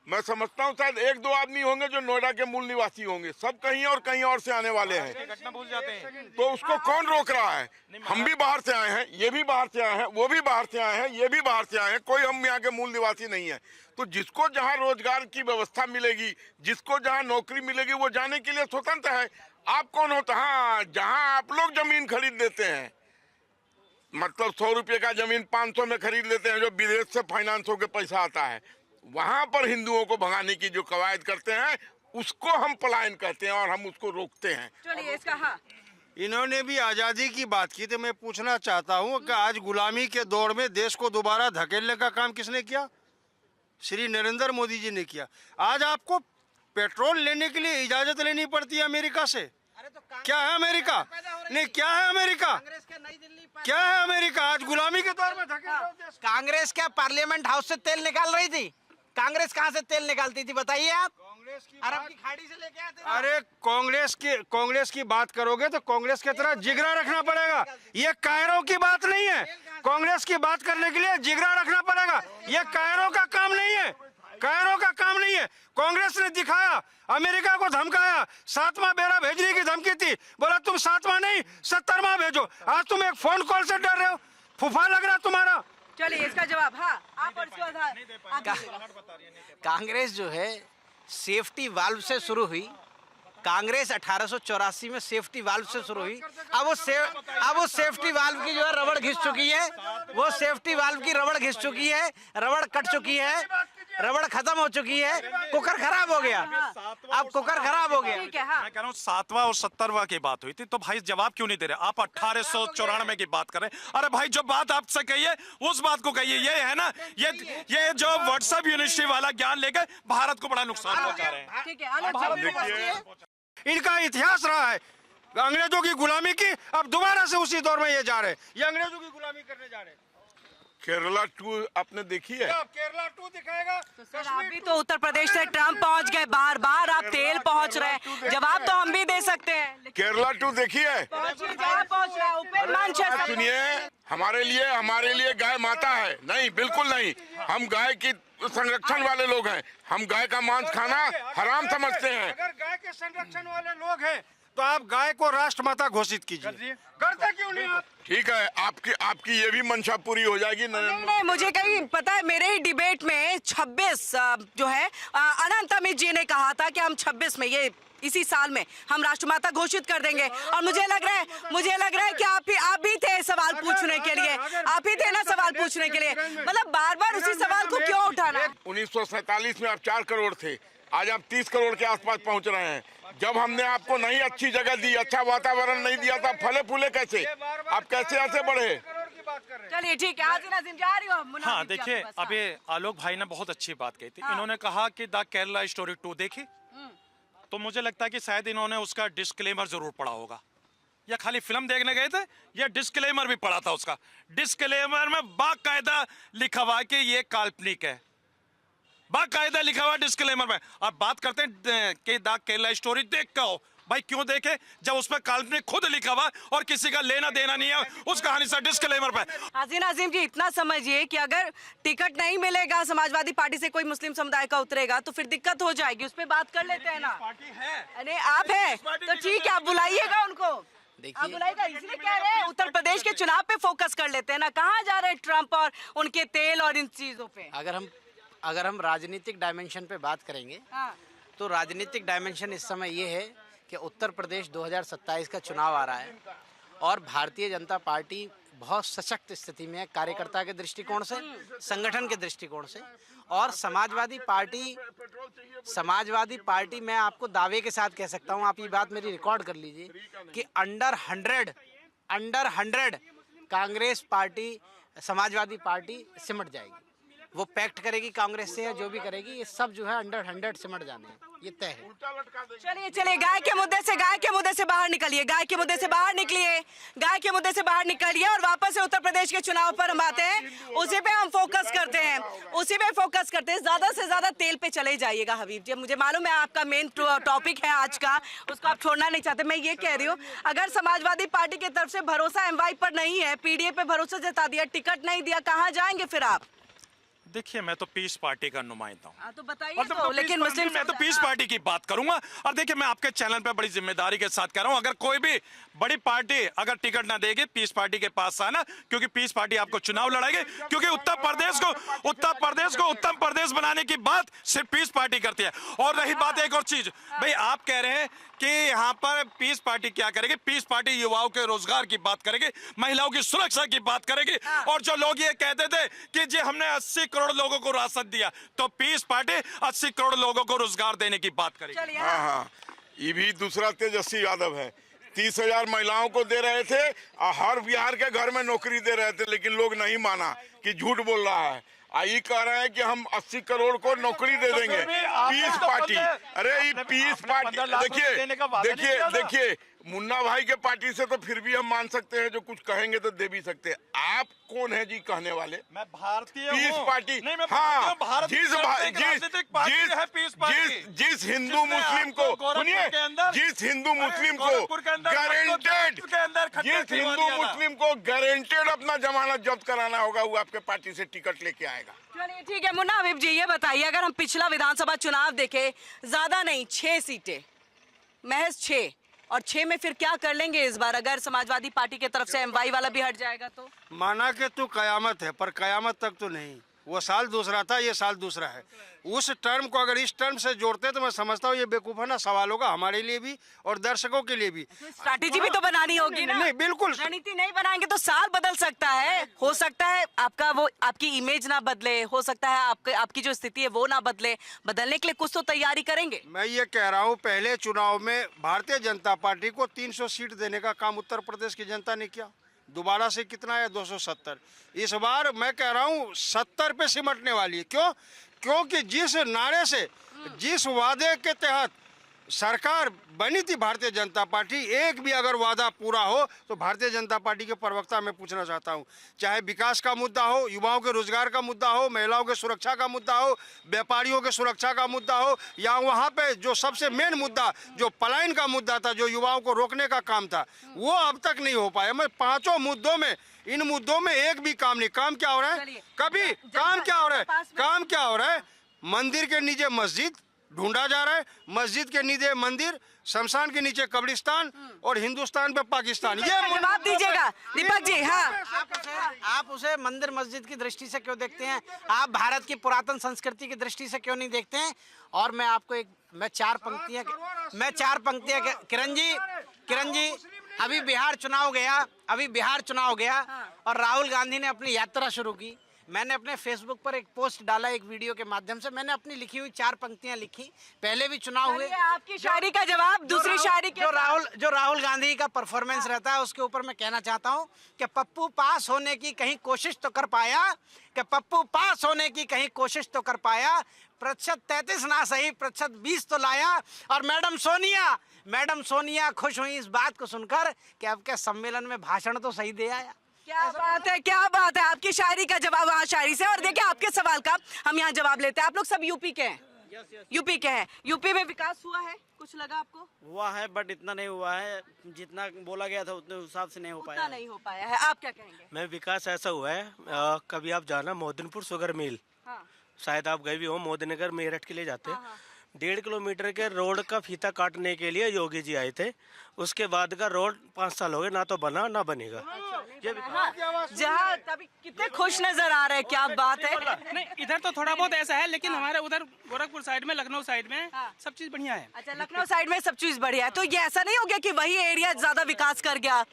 मैं समझता हूँ शायद 1-2 आदमी होंगे जो नोएडा के मूल निवासी होंगे, सब कहीं और से आने वाले हैं। घटना भूल जाते हैं। तो उसको कौन रोक रहा है? हम भी बाहर से आए हैं, ये भी बाहर से आए हैं, वो भी बाहर से आए हैं, ये भी बाहर से आए हैं, कोई हम यहाँ के मूल निवासी नहीं है। तो जिसको जहाँ रोजगार की व्यवस्था मिलेगी, जिसको जहाँ नौकरी मिलेगी, वो जाने के लिए स्वतंत्र है। आप कौन होता? हाँ, जहाँ आप लोग जमीन खरीद लेते हैं, मतलब 100 रुपये का जमीन 500 में खरीद लेते हैं, जो विदेश से फाइनेंस होकर पैसा आता है, वहां पर हिंदुओं को भगाने की जो कवायद करते हैं, उसको हम पलायन कहते हैं और हम उसको रोकते हैं। चलिए इसका हाँ, इन्होंने भी आज़ादी की बात की, तो मैं पूछना चाहता हूँ कि आज गुलामी के दौर में देश को दोबारा धकेलने का काम किसने किया? श्री नरेंद्र मोदी जी ने किया। आज आपको पेट्रोल लेने के लिए इजाजत लेनी पड़ती है अमेरिका से। क्या है अमेरिका? नहीं, क्या है अमेरिका? क्या है अमेरिका? आज गुलामी के दौर में धकेल रहे हो देश को। कांग्रेस क्या पार्लियामेंट हाउस से तेल निकाल रही थी? कांग्रेस कहाँ से तेल निकालती थी बताइए आप? अरब की खाड़ी से लेके आते थे। अरे कांग्रेस की बात करोगे तो कांग्रेस की तरह जिगरा रखना पड़ेगा। ये कायरों की बात नहीं है। कांग्रेस की बात करने के लिए जिगरा रखना पड़ेगा। ये कायरों का काम नहीं है, कायरों का काम नहीं है। कांग्रेस ने दिखाया, अमेरिका को धमकाया, 7वां बेड़ा भेजने की धमकी थी, बोला तुम 7वां नहीं 70वां भेजो। आज तुम एक फोन कॉल से डर रहे हो, फुफा लग रहा तुम्हारा। चलिए इसका जवाब हाँ, आप और इसके बाद कांग्रेस जो है सेफ्टी वाल्व से शुरू हुई। कांग्रेस 1884 में सेफ्टी वाल्व से शुरू हुई। अब वो सेफ्टी वाल्व की जो है रबड़ घिस चुकी है, वो सेफ्टी वाल्व की रबड़ घिस चुकी है, रबड़ कट चुकी है, रबड़ खत्म हो चुकी है, कुकर खराब हो गया। अब कुकर खराब हो गया। ठीक है हाँ। मैं कह रहा हूँ 7वां और 70वां की बात हुई थी, तो भाई जवाब क्यों नहीं दे रहे आप? 1894 की बात कर रहे हैं। अरे भाई जो बात आपसे कहिए उस बात को कहिए। ये है ना, ये जो व्हाट्सएप यूनिवर्सिटी वाला ज्ञान लेकर भारत को बड़ा नुकसान पहुंचा रहे हैं। ठीक है, अलग इनका इतिहास रहा है अंग्रेजों की गुलामी की, अब दोबारा से उसी दौर में ये जा रहे हैं। ये अंग्रेजों की गुलामी करने जा रहे हैं। केरला 2 आपने देखी है? केरला 2 दिखाएगा। अभी तो उत्तर प्रदेश से ट्रम्प पहुंच गए, बार बार आप तेल पहुंच रहे हैं, जवाब तो हम भी दे सकते हैं। केरला 2 देखी है? पहुंचिए, जवाब पहुंच रहा है, ऊपर मंच है। सुनिए, हमारे लिए गाय माता है? नहीं, बिल्कुल नहीं। हम गाय की संरक्षण वाले लोग हैं। हम गाय का मांस खाना हराम समझते हैं। अगर गाय के संरक्षण वाले लोग हैं तो आप गाय को राष्ट्रमाता घोषित कीजिए। करते क्यों नहीं आप? ठीक है, आपकी ये भी मंशा पूरी हो जाएगी। नहीं, मुझे कहीं पता है, मेरे ही डिबेट में 26 जो है अनंत अमित जी ने कहा था कि हम 26 में इसी साल में हम राष्ट्रमाता घोषित कर देंगे। और मुझे लग रहा है कि आप भी थे सवाल पूछने के लिए, आप ही थे ना सवाल पूछने के लिए। मतलब बार बार उसी सवाल को क्यों उठाना? 1947 में आप 4 करोड़ थे, आज आप 30 करोड़ के आसपास पहुंच रहे हैं। जब हमने आपको नहीं अच्छी जगह दी, अच्छा वातावरण नहीं दिया था, फले फूले कैसे? आप कैसे ऐसे बढ़े? चलिए ठीक है, हाजिर नाज़िम जा रही हूँ। हाँ देखिए, अभी आलोक भाई ने बहुत अच्छी बात कही थी। इन्होंने कहा कि द केरला स्टोरी 2 देखी, तो मुझे लगता है कि शायद इन्होंने उसका डिस्क्लेमर जरूर पढ़ा होगा, या खाली फिल्म देखने गए थे, या डिस्क्लेमर भी पढ़ा था। उसका डिस्क्लेमर में बाकायदा लिखा हुआ कि ये काल्पनिक है, बाकायदा लिखा हुआ डिस्क्लेमर में। अब बात करते हैं कि द केरला स्टोरी देख के हो। भाई क्यों देखे जब उसमें काल्पनिक खुद लिखा हुआ और किसी का लेना देना नहीं है उस कहानी से डिस्क्लेमर पे। हाजिर नाज़िम जी, इतना समझिए कि अगर टिकट नहीं मिलेगा समाजवादी पार्टी से, कोई मुस्लिम समुदाय का उतरेगा, तो फिर दिक्कत हो जाएगी। उस पर बात कर लेते हैं ना। पार्टी है, अरे आप हैं तो ठीक है, आप बुलाइएगा उनको। देखिए बुलाएगा इसलिए कह रहे हैं उत्तर प्रदेश के चुनाव पे फोकस कर लेते हैं ना, कहाँ जा रहे हैं ट्रम्प और उनके तेल और इन चीजों पे। अगर हम राजनीतिक डायमेंशन पे बात करेंगे हाँ। तो राजनीतिक डायमेंशन इस समय ये है कि उत्तर प्रदेश 2027 का चुनाव आ रहा है और भारतीय जनता पार्टी बहुत सशक्त स्थिति में है, कार्यकर्ता के दृष्टिकोण से, संगठन के दृष्टिकोण से। और समाजवादी पार्टी मैं आपको दावे के साथ कह सकता हूं, आप ये बात मेरी रिकॉर्ड कर लीजिए कि under 100 Congress party, Samajwadi party सिमट जाएगी। वो पैक्ट करेगी कांग्रेस से या जो भी करेगी, ये सब जो है अंडर 100 सिमट जाने हैं, ये तय है। चलिए गाय के मुद्दे से बाहर निकलिए, गाय के मुद्दे से बाहर निकलिए और वापस से उत्तर प्रदेश के चुनाव पर हम आते हैं, उसी पे हम फोकस करते हैं। ज्यादा से ज्यादा तेल पे चले जाइएगा हबीब जी, मुझे मालूम है आपका मेन टॉपिक है आज का, उसको आप छोड़ना नहीं चाहते। मैं ये कह रही हूँ, अगर समाजवादी पार्टी की तरफ से भरोसा एमवाई पर नहीं है, पीडीए पे भरोसा जता दिया, टिकट नहीं दिया, कहाँ जाएंगे फिर आप? देखिए, मैं तो पीस पार्टी का नुमाइंदा हूँ, तो बताइए तो लेकिन मुस्लिम मैं तो पीस पार्टी की बात करूंगा। और देखिए, मैं आपके चैनल पे बड़ी जिम्मेदारी के साथ कह रहा हूं, अगर कोई भी बड़ी पार्टी अगर टिकट ना देगी, पीस पार्टी के पास आना, क्योंकि पीस पार्टी आपको चुनाव लड़ाएगी, क्योंकि उत्तर प्रदेश को उत्तम प्रदेश बनाने की बात सिर्फ पीस पार्टी करती है। और रही बात एक और चीज, भाई आप कह रहे हैं कि यहाँ पर पीस पार्टी क्या करेगी? पीस पार्टी युवाओं के रोजगार की बात करेगी, महिलाओं की सुरक्षा की बात करेगी। और जो लोग ये कहते थे कि जी हमने 80 करोड़ लोगों को राशन दिया, तो पीस पार्टी 80 करोड़ लोगों को रोजगार देने की बात करेगी। हाँ, ये भी दूसरा तेजस्वी यादव है। 30,000 महिलाओं को दे रहे थे और हर बिहार के घर में नौकरी दे रहे थे, लेकिन लोग नहीं माना कि झूठ बोल रहा है। आई कह रहे हैं कि हम 80 करोड़ को नौकरी दे देंगे। पीस पार्टी, अरे ये पीस पार्टी, देखिए मुन्ना भाई के पार्टी से तो फिर भी हम मान सकते हैं, जो कुछ कहेंगे तो दे भी सकते हैं। आप कौन है जी कहने वाले? मैं भारतीय पीस पार्टी, हाँ, जिस हिंदू मुस्लिम को सुनिए, जिस हिंदू मुस्लिम को गारंटेड अपना जमानत जब्त कराना होगा, वो आपके पार्टी से टिकट लेके आएगा। चलिए ठीक है मुन्ना हबीब जी, ये बताइए, अगर हम पिछला विधानसभा चुनाव देखें, ज्यादा नहीं 6 सीटें, महज 6, और 6 में फिर क्या कर लेंगे इस बार, अगर समाजवादी पार्टी की तरफ से एमवाई वाला भी हट जाएगा तो? माना कि तो कयामत है, पर कयामत तक तो नहीं। वो साल दूसरा था, ये साल दूसरा है। उस टर्म को अगर इस टर्म से जोड़ते तो मैं समझता हूँ ये बेवकूफाना सवाल होगा हमारे लिए भी और दर्शकों के लिए भी। स्ट्रैटेजी भी तो बनानी होगी ना। नहीं, बिल्कुल रणनीति नहीं बनाएंगे तो साल बदल सकता है, हो सकता है आपका वो आपकी इमेज ना बदले, हो सकता है आपकी जो स्थिति है वो ना बदले, बदलने के लिए कुछ तो तैयारी करेंगे। मैं ये कह रहा हूँ, पहले चुनाव में भारतीय जनता पार्टी को 300 सीट देने का काम उत्तर प्रदेश की जनता ने किया। दोबारा से कितना है? 270। इस बार मैं कह रहा हूँ 70 पे सिमटने वाली है। क्यों? क्योंकि जिस नारे से, जिस वादे के तहत सरकार बनी थी भारतीय जनता पार्टी, एक भी अगर वादा पूरा हो तो भारतीय जनता पार्टी के प्रवक्ता मैं पूछना चाहता हूं, चाहे विकास का मुद्दा हो, युवाओं के रोजगार का मुद्दा हो, महिलाओं के सुरक्षा का मुद्दा हो, व्यापारियों के सुरक्षा का मुद्दा हो, या वहां पे जो सबसे मेन मुद्दा जो पलायन का मुद्दा था, जो युवाओं को रोकने का काम था, वो अब तक नहीं हो पाया। मैं 5 मुद्दों में, इन मुद्दों में एक भी काम नहीं। काम क्या हो रहा है? कभी काम क्या हो रहा है? काम क्या हो रहा है? मंदिर के नीचे मस्जिद ढूंढा जा रहा है, मस्जिद के नीचे मंदिर, शमशान के नीचे कब्रिस्तान और हिंदुस्तान पे पाकिस्तान। ये जवाब दीजिएगा दीपक जी। हाँ, आप उसे मंदिर मस्जिद की दृष्टि से क्यों देखते हैं? आप भारत की पुरातन संस्कृति की दृष्टि से क्यों नहीं देखते हैं? और मैं आपको चार पंक्तियां किरण जी, अभी बिहार चुनाव गया और राहुल गांधी ने अपनी यात्रा शुरू की। मैंने अपने फेसबुक पर एक पोस्ट डाला, एक वीडियो के माध्यम से मैंने अपनी लिखी हुई 4 पंक्तियां लिखी। पहले भी चुनाव हुए, आपकी शायरी का जवाब दूसरी शायरी के जो राहुल गांधी का परफॉर्मेंस रहता है उसके ऊपर मैं कहना चाहता हूं कि पप्पू पास होने की कहीं कोशिश तो कर पाया, प्रतिशत 33 ना सही, प्रतिशत 20 तो लाया। और मैडम सोनिया खुश हुई इस बात को सुनकर कि आपके सम्मेलन में भाषण तो सही दे आया। क्या बात है, आपकी शायरी का जवाब वहाँ शायरी से। और देखिए आपके सवाल का हम यहाँ जवाब लेते हैं। आप लोग सब यूपी के हैं? यूपी में विकास हुआ है? कुछ लगा आपको? हुआ है, बट इतना नहीं हुआ है जितना बोला गया था, उतने हिसाब से नहीं हो पाया। नहीं हो पाया है। आप क्या कहेंगे? मैं विकास ऐसा हुआ है, कभी आप जाना मोदनपुर शुगर मिल, हाँ। शायद आप गए भी हो, मोदीनगर मेरठ के लिए जाते हैं। 1.5 किलोमीटर के रोड का फीता काटने के लिए योगी जी आए थे। उसके बाद का रोड 5 साल हो गए, ना तो बना ना बनेगा। जहाँ तभी कितने खुश नजर आ रहे हैं, क्या बात है। नहीं, इधर तो थोड़ा बहुत ऐसा है, लेकिन हमारे उधर गोरखपुर साइड में, लखनऊ साइड में सब चीज बढ़िया है। अच्छा, लखनऊ साइड में सब चीज बढ़िया है, तो ये ऐसा नहीं हो गया कि वही एरिया ज्यादा विकास कर गया?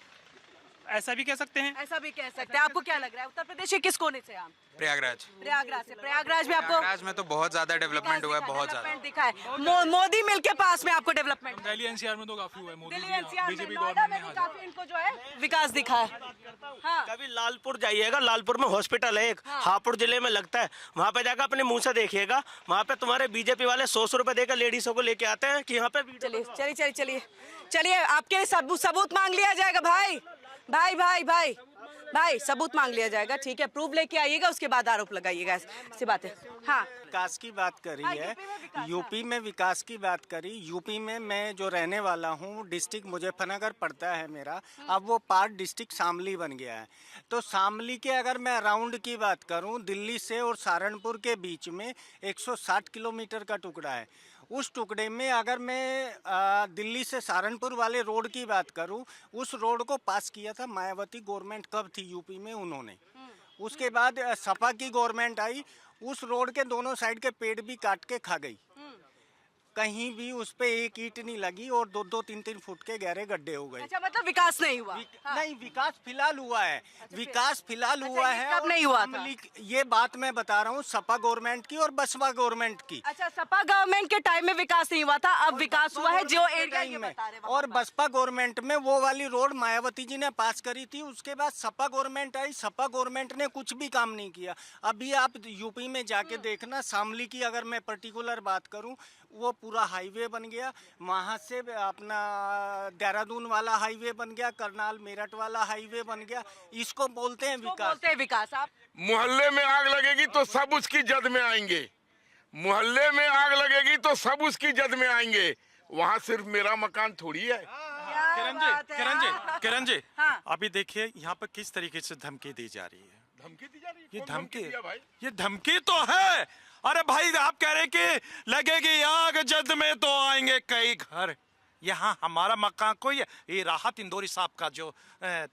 ऐसा भी कह सकते हैं। ऐसा भी कह सकते हैं। आपको क्या लग रहा है, उत्तर प्रदेश के किस कोने से आप? प्रयागराज। प्रयागराज से। प्रयागराज में आपको प्रयागराज में तो बहुत ज्यादा डेवलपमेंट हुआ है, बहुत ज्यादा। डेवलपमेंट दिखा है। मोदी मिल के पास में आपको डेवलपमेंट? दिल्ली एनसीआर में तो काफी हुआ है, मोदी दिल्ली एनसीआर में, बीजेपी नोएडा में भी काफी इनको जो है विकास दिखा है। हाँ, कभी लालपुर जाइएगा, लालपुर में हॉस्पिटल है एक, हापुड़ जिले में लगता है, वहाँ पे जाकर अपने मुंह से देखिएगा, वहाँ पे तुम्हारे बीजेपी वाले 100 रुपए देकर लेडीजों को लेके आते हैं कि यहाँ पे चलिए चलिए चलिए चलिए चलिए, आपके सबूत मांग लिया जाएगा भाई। भाई भाई भाई भाई सबूत मांग लिया जाएगा, ठीक है? प्रूफ लेके आइएगा, उसके बाद आरोप लगाइएगा, ऐसी बात है। हाँ, विकास की बात करी है, यूपी में विकास की बात करी। यूपी में मैं जो रहने वाला हूँ, डिस्ट्रिक्ट मुजफ्फरनगर पड़ता है मेरा, अब वो पार्ट डिस्ट्रिक्ट शामली बन गया है। तो शामली के अगर मैं अराउंड की बात करूँ, दिल्ली से और सहारनपुर के बीच में 160 किलोमीटर का टुकड़ा है। उस टुकड़े में अगर मैं दिल्ली से सहारनपुर वाले रोड की बात करूं, उस रोड को पास किया था मायावती गवर्नमेंट कब थी यूपी में, उन्होंने। उसके बाद सपा की गवर्नमेंट आई, उस रोड के दोनों साइड के पेड़ भी काट के खा गई, कहीं भी उस पे एक ईंट नहीं लगी और 2-2, 3-3 फुट के गहरे गड्ढे हो गए। अच्छा, मतलब विकास नहीं हुआ? नहीं, विकास फिलहाल हुआ है, विकास फिलहाल हुआ है। कब नहीं हुआ था? ये बात मैं बता रहा हूँ सपा गवर्नमेंट की और बसपा गवर्नमेंट की। अच्छा, सपा गवर्नमेंट के टाइम में विकास नहीं हुआ था, अब विकास हुआ है जो एरिया ये में। बता रहे हैं। और बसपा गवर्नमेंट में वो वाली रोड मायावती जी ने पास करी थी, उसके बाद सपा गवर्नमेंट आई, सपा गवर्नमेंट ने कुछ भी काम नहीं किया। अभी आप यूपी में जाके देखना, शामली की अगर मैं पर्टिकुलर बात करूं, वो पूरा हाईवे बन गया, वहाँ से अपना देहरादून वाला हाईवे बन गया, करनाल मेरठ वाला हाईवे बन गया। इसको बोलते हैं विकास। बोलते हैं विकास। आप मोहल्ले में आग लगेगी तो सब उसकी जद में आएंगे, मोहल्ले में आग लगेगी तो सब उसकी जद में आएंगे। वहाँ सिर्फ मेरा मकान थोड़ी है। किरण जी, हाँ। अभी देखिए यहाँ पर किस तरीके से धमकी दी जा रही है। धमकी दी जा रही है? ये कौन धमकी, दिया भाई? ये धमकी तो है। अरे भाई, आप कह रहे कि लगेगी आग जद में तो आएंगे कई घर। यहाँ हमारा मकान कोई है, ये राहत इंदौरी साहब का जो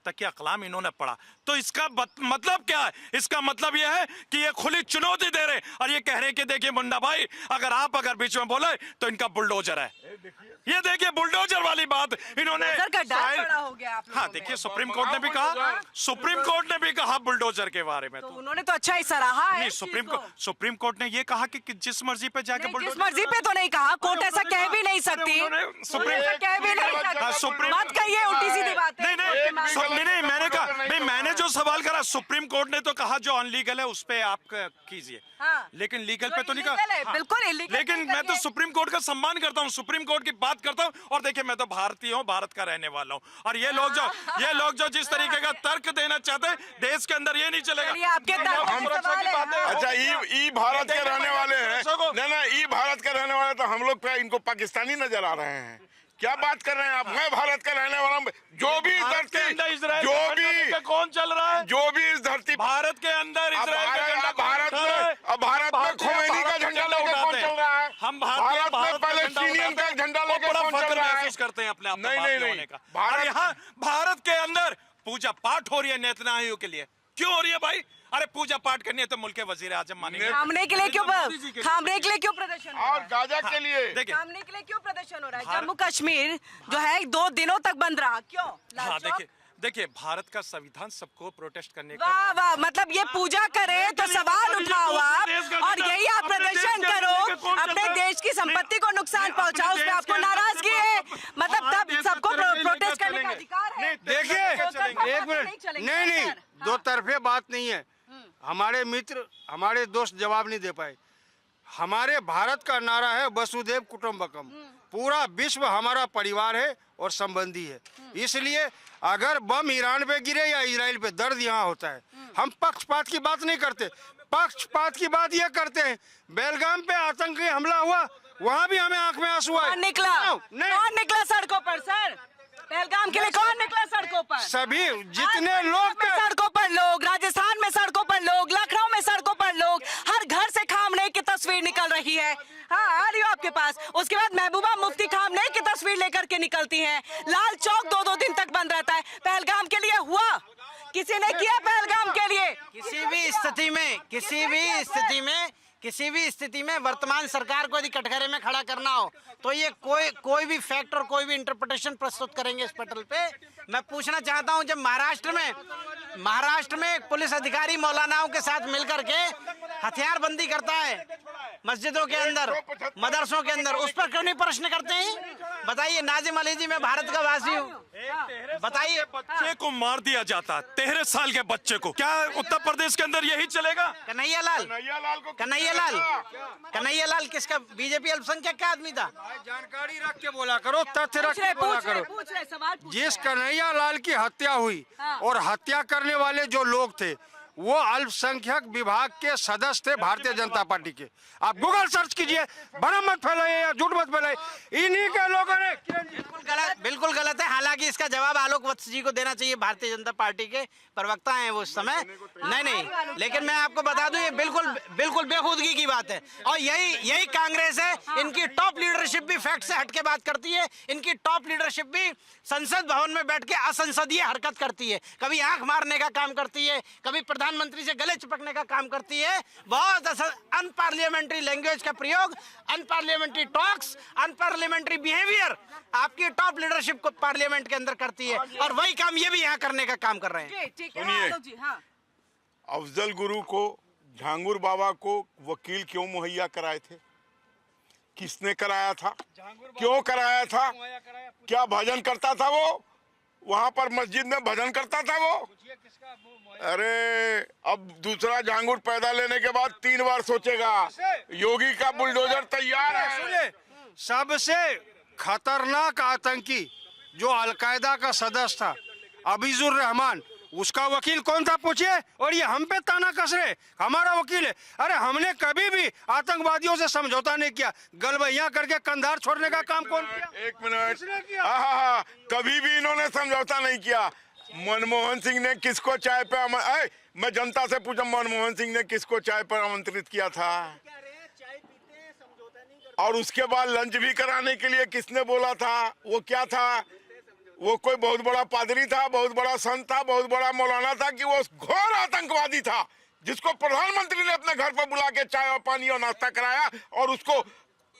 तकिया कलाम इन्होंने पढ़ा, तो इसका मतलब क्या है? इसका मतलब यह है कि ये खुली चुनौती दे रहे और ये कह रहे कि देखिए मुन्ना भाई, अगर बीच में बोले तो इनका बुलडोजर है। ये देखिए बुलडोजर वाली बात इन्होंने। हाँ, देखिए सुप्रीम कोर्ट ने भी कहा, सुप्रीम कोर्ट ने भी कहा बुलडोजर के बारे में, तो उन्होंने तो अच्छा ही सराहा है। नहीं, सुप्रीम कोर्ट ने ये कहा कि जिस मर्जी पे जाके जिस मर्जी पे तो नहीं कहा, कोर्ट ऐसा कह भी नहीं सकती, कह भी नहीं सकती। मत कहिए उल्टी सीधी बातें। नहीं, मैंने कहा, नहीं, मैंने जो सवाल करा, सुप्रीम कोर्ट ने तो कहा जो अनलीगल है उस पे आप कीजिए, लेकिन लीगल पे तो नहीं कहा। बिल्कुल इलीगल। लेकिन मैं तो सुप्रीम कोर्ट का सम्मान करता हूँ, सुप्रीम कोर्ट की बात करता हूँ। और देखिए, मैं तो भारतीय हूँ, भारत का रहने वाला हूँ, और ये लोग जो जिस तरीके का तर्क देना चाहते हैं, देश के अंदर ये नहीं चलेगा। आपके अच्छा, ई भारत के रहने वाले हैं ना, ई भारत के रहने वाले तो हम लोग इनको पाकिस्तानी नजर आ रहे हैं। क्या बात कर रहे हैं आप? मैं भारत का रहने वाला हूँ। जो भी इस धरती, कौन चल रहा है, जो भी इस धरती, भारत के अंदर इजराइल का झंडा, भारत में खोमैनी का झंडा लेके कौन चल रहा है? हम भारत में पैलेस्टीनियन का झंडा लेके कौन चल रहा है? करते हैं अपने आप को नहीं, भारतीय होने का। और यहाँ भारत के अंदर पूजा पाठ हो रही है नेतन्याहू के लिए। क्यों हो रही है भाई? अरे पूजा पाठ करनी है तो मुल्क के वजीर आजम मानेंगे। थामने के लिए क्यों प्रदर्शन? और गाजा के लिए देखिए, थामने के लिए क्यों प्रदर्शन हो रहा है? जम्मू कश्मीर जो है 2 दिनों तक बंद रहा, क्यों? हाँ, देखिए, भारत का संविधान सबको प्रोटेस्ट करने का। वाह वाह, मतलब ये पूजा करे तो सवाल उठाओ आप, और यही आप प्रदर्शन करो, अपने देश की संपत्ति को नुकसान पहुंचाओ, उसमें आपको नाराजगी है, मतलब तब सबको प्रोटेस्ट करने का अधिकार है। देखिए, एक मिनट, नहीं, दो तरफे बात नहीं है। हमारे मित्र, हमारे दोस्त जवाब नहीं दे पाए। हमारे भारत का नारा है वसुधैव कुटुंबकम, पूरा विश्व हमारा परिवार है और संबंधी है। इसलिए अगर बम ईरान पे गिरे या इजराइल पे, दर्द यहाँ होता है। हम पक्षपात की बात नहीं करते, पक्षपात की बात ये करते हैं। बेलगाम पे आतंकी हमला हुआ, वहाँ भी हमें आंख में आंसू आए। कौन निकला सड़कों पर? सर, पहलगाम के लिए कौन निकला सड़कों पर? सभी जितने लोग सड़कों पर लोग, राजस्थान में सड़कों पर लोग, लखनऊ में सड़कों पर लोग, हर घर से खामने की तस्वीर निकल रही है। हाँ आ रही हूँ आपके पास। उसके बाद महबूबा मुफ्ती खामनेई की तस्वीर लेकर के निकलती हैं। लाल चौक 2-2 दिन तक बंद रहता है। पहलगाम के लिए हुआ, किसी ने किया पहलगाम के लिए? किसी भी स्थिति में वर्तमान सरकार को यदि कटघरे में खड़ा करना हो तो ये कोई भी फैक्ट और कोई भी इंटरप्रिटेशन प्रस्तुत करेंगे इस पटल पे। मैं पूछना चाहता हूं, जब महाराष्ट्र में एक पुलिस अधिकारी मौलानाओं के साथ मिलकर के हथियारबंदी करता है मस्जिदों के अंदर, मदरसों के अंदर, उस पर क्यों नहीं प्रश्न करते हैं? बताइए नाजिम अली जी, मैं भारत का वासी हूँ, बताइए। बच्चे को मार दिया जाता, 13 साल के बच्चे को, क्या उत्तर प्रदेश के अंदर यही चलेगा? कन्हैया लाल किसका, बीजेपी अल्पसंख्यक का आदमी था? जानकारी रख के बोला करो, तथ्य रख के बोला करो। जिस कन्हैया लाल की हत्या हुई और हत्या करने वाले जो लोग थे वो अल्पसंख्यक विभाग के सदस्य थे भारतीय जनता पार्टी के। आप गूगल सर्च कीजिए, भ्रम मत फैलाइए या झूठ मत फैलाइए, इन्हीं के लोगों ने। बिल्कुल गलत है। हालांकि इसका जवाब आलोक वत्स जी को देना चाहिए, भारतीय जनता पार्टी के प्रवक्ता हैं वो उस समय। नहीं, लेकिन मैं आपको बता दूं ये बिल्कुल बेखुदगी की बात है। और यही कांग्रेस है, इनकी टॉप लीडरशिप भी फैक्ट से हटके बात करती है। इनकी टॉप लीडरशिप भी संसद भवन में बैठ के असंसदीय हरकत करती है, कभी आंख मारने का काम करती है, कभी प्रधानमंत्री से गले चिपकने का काम करती है। बहुत अनपार्लियामेंट्री लैंग्वेज का प्रयोग, अनपार्लियामेंट्री टॉक्स, अनपार्लियामेंट्री बिहेवियर आपकी टॉप लीडरशिप को पार्लियामेंट के अंदर करती है, और वही काम ये भी यहाँ करने का काम कर रहे हैं। सुनिए, अफजल गुरु को, झांगुर बाबा को वकील क्यों मुहैया कराए थे? किसने कराया था? क्यों कराया था? क्या भजन करता था वो? वहां पर मस्जिद में भजन करता था वो? अरे अब दूसरा झांगुर पैदा लेने के बाद 3 बार सोचेगा। योगी का बुलडोजर तैयार है। सबसे खतरनाक आतंकी जो अलकायदा का सदस्य था अबीजुर रहमान, उसका वकील कौन था पूछिए? और ये हम पे ताना कस रहे हमारा वकील है। अरे हमने कभी भी आतंकवादियों से समझौता नहीं किया। गलबैया करके कंधार छोड़ने का काम कौन किया? 1 मिनट, हाँ, कभी भी इन्होंने समझौता नहीं किया। मनमोहन सिंह ने किसको चाय पे मैं जनता से पूछा, मनमोहन सिंह ने किसको चाय पर आमंत्रित किया था? और उसके बाद लंच भी कराने के लिए किसने बोला था? वो क्या था? वो कोई बहुत बड़ा पादरी था, बहुत बड़ा संत था, बहुत बड़ा मौलाना था कि वो घोर आतंकवादी था जिसको प्रधानमंत्री ने अपने घर पर बुला के चाय और पानी और नाश्ता कराया और उसको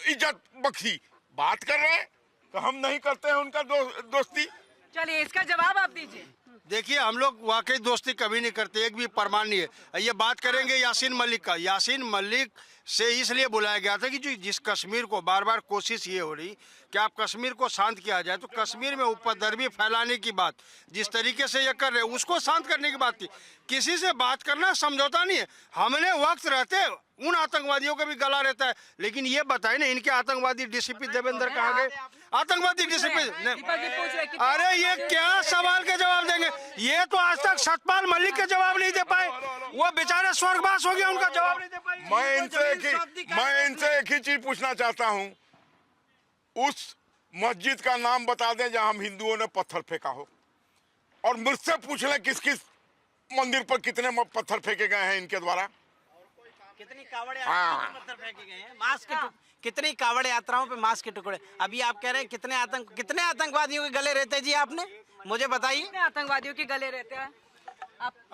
इज्जत बख्शी? बात कर रहे हैं तो हम नहीं करते हैं उनका दोस्ती। चलिए इसका जवाब आप दीजिए। देखिए, हम लोग वाकई दोस्ती कभी नहीं करते, एक भी प्रमाण नहीं है। ये बात करेंगे यासीन मलिक का। यासीन मलिक से इसलिए बुलाया गया था कि जो जिस कश्मीर को बार बार कोशिश ये हो रही कि आप कश्मीर को शांत किया जाए, तो कश्मीर में उपद्रवी फैलाने की बात जिस तरीके से ये कर रहे उसको शांत करने की बात थी। किसी से बात करना समझौता नहीं है। हमने वक्त रहते उन आतंकवादियों का भी गला रहता है, लेकिन ये बताए ना इनके आतंकवादी डीसीपी देवेंद्र कहाँ गए? आतंकवादी डीसीपी, अरे ये क्या सवाल के जवाब देंगे? ये तो आज तक सतपाल मलिक के जवाब नहीं दे पाए। वो बेचारे स्वर्गवास हो गया, उनका जवाब नहीं दे पाए। मैं इनसे एक ही चीज पूछना चाहता हूँ, उस मस्जिद का नाम बता दें जहां हम हिंदुओं ने पत्थर फेंका हो, और मुझसे पूछ लें किस किस मंदिर पर कितने पत्थर फेंके गए हैं इनके द्वारा। कितनी कावड़ यात्राओं पे पत्थर फेंके गए हैं, कितनी कावड़ यात्राओं पे मांस के टुकड़े। अभी आप कह रहे हैं कितने आतंकवादियों के गले रहते जी? आपने मुझे बताइए। कितने आतंकवादियों के गले रहते हैं?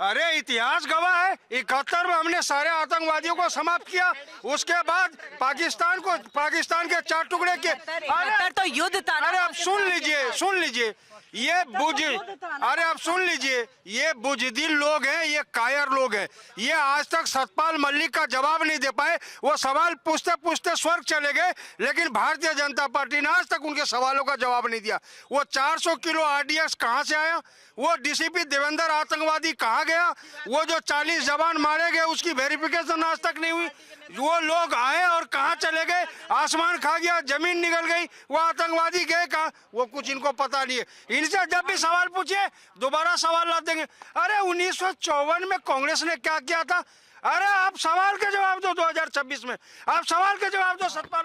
अरे इतिहास गवाह है, 71 में हमने सारे आतंकवादियों को समाप्त किया। उसके बाद पाकिस्तान के 4 टुकड़े किए। अरे तो युद्ध था। अरे आप सुन लीजिए अरे आप सुन लीजिए, ये बुजदिल लोग हैं, ये कायर लोग हैं। ये आज तक सतपाल मलिक का जवाब नहीं दे पाए। वो सवाल पूछते पूछते स्वर्ग चले गए, लेकिन भारतीय जनता पार्टी ने आज तक उनके सवालों का जवाब नहीं दिया। वो 400 किलो RDX कहाँ से आया? वो डीसीपी देवेंद्र आतंकवादी कहाँ गया? वो जो 40 जवान मारे गए उसकी वेरिफिकेशन आज तक नहीं हुई। वो लोग आए और कहाँ चले गए? आसमान खा गया, जमीन निकल गई। वो आतंकवादी गए कहाँ? वो कुछ इनको पता नहीं है। इनसे जब भी सवाल पूछिए दोबारा सवाल ला देंगे। अरे 1954 में कांग्रेस ने क्या किया था? अरे आप सवाल के जवाब दो। 2026 में आप सवाल के जवाब दो। सतपाल,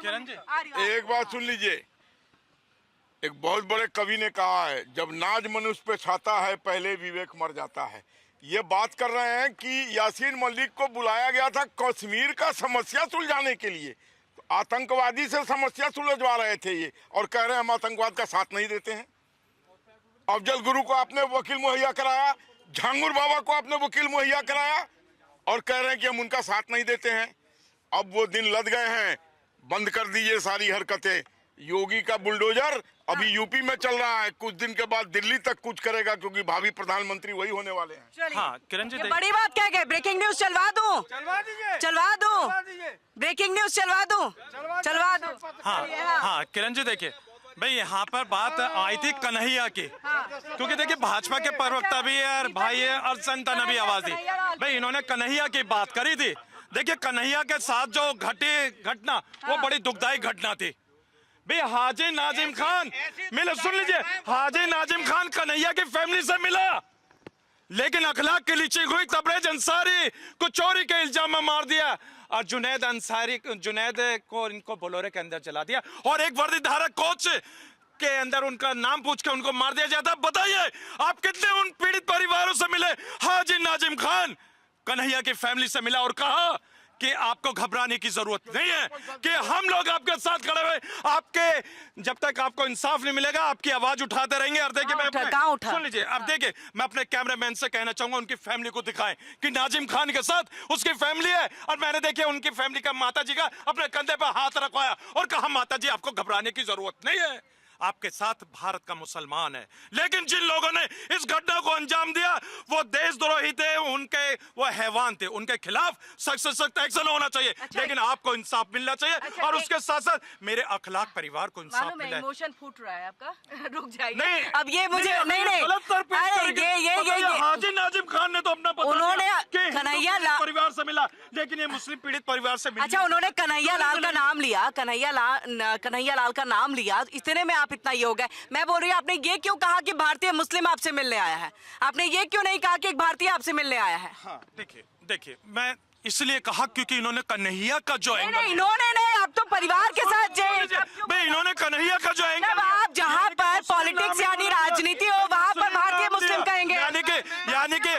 एक बात सुन लीजिए, एक बहुत बड़े कवि ने कहा है, जब नाज मनुष्य पे छाता है पहले विवेक मर जाता है। ये बात कर रहे हैं कि यासीन मलिक को बुलाया गया था कश्मीर का समस्या सुलझाने के लिए। तो आतंकवादी से समस्या सुलझवा रहे थे ये, और कह रहे हैं हम आतंकवाद का साथ नहीं देते हैं। अफजल गुरु को आपने वकील मुहैया कराया, झांगुर बाबा को आपने वकील मुहैया कराया, और कह रहे हैं कि हम उनका साथ नहीं देते हैं। अब वो दिन लद गए हैं, बंद कर दीजिए सारी हरकतें। योगी का बुलडोजर अभी यूपी में चल रहा है, कुछ दिन के बाद दिल्ली तक कुछ करेगा, क्योंकि भावी प्रधानमंत्री वही होने वाले हैं। हाँ किरण जी ये बड़ी बात क्या है? ब्रेकिंग न्यूज चलवा दूं? चलवा दूं? ब्रेकिंग न्यूज चलवा दूं? चलवा दूं? हाँ हाँ किरण जी देखिए भाई, यहाँ पर बात आई थी कन्हैया की, क्योंकि देखिए भाजपा के प्रवक्ता भी है और भाई है और संता ने भी आवाज दी। भाई इन्होंने कन्हैया की बात करी थी। देखिए कन्हैया के साथ जो घटना वो बड़ी दुखदायी घटना थी। भाई हाजी नाजिम खान मिले, सुन लीजिए, हाजी नाजिम खान कन्हैया की फैमिली से मिला, लेकिन अखलाक की लीची हुई तबरेज अंसारी को चोरी के इल्जाम में मार दिया, और जुनैद को इनको बोलोरे के अंदर चला दिया, और एक वर्दीधारक कोच के अंदर उनका नाम पूछ के उनको मार दिया जाता। बताइए आप कितने उन पीड़ित परिवारों से मिले? हाजी नाजिम खान कन्हैया की फैमिली से मिला और कहा कि आपको घबराने की जरूरत नहीं है, कि हम लोग आपके साथ खड़े हुए, आपके जब तक आपको इंसाफ नहीं मिलेगा आपकी आवाज उठाते रहेंगे। और देखिए मैं सुन लीजिए, अब देखिए मैं अपने कैमरामैन से कहना चाहूंगा उनकी फैमिली को दिखाएं कि नाजिम खान के साथ उसकी फैमिली है, और मैंने देखिए उनकी फैमिली का माता जी का अपने कंधे पर हाथ रखवाया और कहा माता जी आपको घबराने की जरूरत नहीं है, आपके साथ भारत का मुसलमान है। लेकिन जिन लोगों ने इस घटना को अंजाम दिया वो देशद्रोही थे, उनके वो हैवान थे, उनके खिलाफ सख्त से सख्त एक्शन होना चाहिए। लेकिन आपको इंसाफ मिलना चाहिए, और उसके साथ साथ मेरे अखलाक परिवार को इंसाफ मिले। इमोशन फूट रहा है आपका। रुक जाइए। नहीं अब ये मुझे नहीं हाजी नाजिम खान ने तो अपना उन्होंने कन्हैया परिवार से मिला, लेकिन ये मुस्लिम पीड़ित परिवार से मिला। अच्छा, उन्होंने कन्हैया लाल का नाम लिया, कन्हैया लाल का नाम लिया, इतने में आप इतना ये हो गए। मैं बोल रही हूँ आपने ये क्यों कहा कि भारतीय मुस्लिम आपसे मिलने आया है? आपने ये क्यों नहीं कहा कि एक भारतीय आपसे मिलने आया है? हाँ देखिए मैं इसलिए कहा क्योंकि इन्होंने कन्हैया का जो एंगल, नहीं इन्होंने नहीं, आप तो परिवार के साथ भाई इन्होंने कन्हैया का जो एंगल, आप जहाँ पर पॉलिटिक्स यानी राजनीति हो वहाँ पर भारतीय मुस्लिम कहेंगे, यानी कि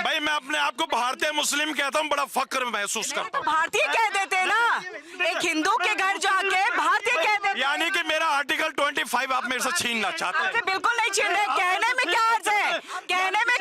भाई मैं अपने आप को भारतीय मुस्लिम कहता हूँ, बड़ा फक्र महसूस करता हूँ। भारतीय कह देते हैं ना, एक हिंदू के घर जाके भारतीय कह देते, यानी कि मेरा आर्टिकल 25 आप मेरे से छीनना चाहते हैं। बिल्कुल नहीं छीन रहे, कहने में क्या अर्थ है? कहने में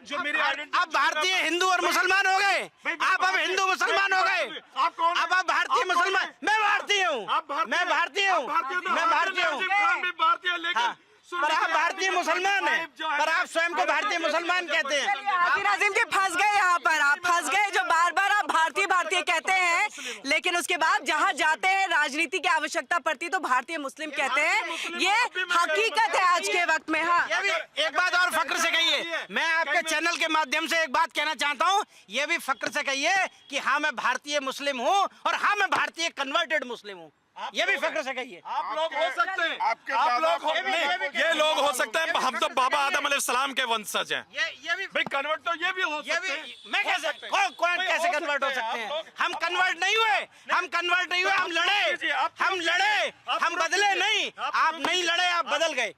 जो मेरी अब भारतीय हिंदू और मुसलमान हो गए, आप अब हिंदू मुसलमान हो गए, अब आप भारतीय मुसलमान। मैं भारतीय हूँ, मैं भारतीय हूँ, मैं भारतीय हूँ, पर आप भारतीय मुसलमान हैं, पर आप स्वयं को भारतीय मुसलमान कहते हैं। हाजी नाजिम जी फंस गए यहाँ पर, आप फंस गए। जो बार बार आप भारतीय भारतीय कहते हैं, लेकिन उसके बाद जहाँ जाते हैं राजनीति की आवश्यकता पड़ती तो भारतीय मुस्लिम कहते हैं। ये हकीकत है आज के वक्त में। हाँ, ये भी एक बात और फक्र से कहिए, मैं आपके चैनल के माध्यम से एक बात कहना चाहता हूँ, ये भी फक्र से कहिए कि हाँ मैं भारतीय मुस्लिम हूँ, और हाँ मैं भारतीय कन्वर्टेड मुस्लिम हूँ। ये भी फक्र से कहिए। आप लोग हो सकते हैं, आप लोग ये लोग हो सकते हैं, हम तो बाबा आदम अलैहिस्सलाम के वंशज हैं। ये भी भाई कन्वर्ट तो ये भी हो सकते हैं। मैं कैसे कौन कैसे कन्वर्ट हो सकते हैं? हम कन्वर्ट नहीं हुए, हम कन्वर्ट नहीं हुए, हम लड़े, हम बदले नहीं। आप नहीं लड़े, आप बदल गए।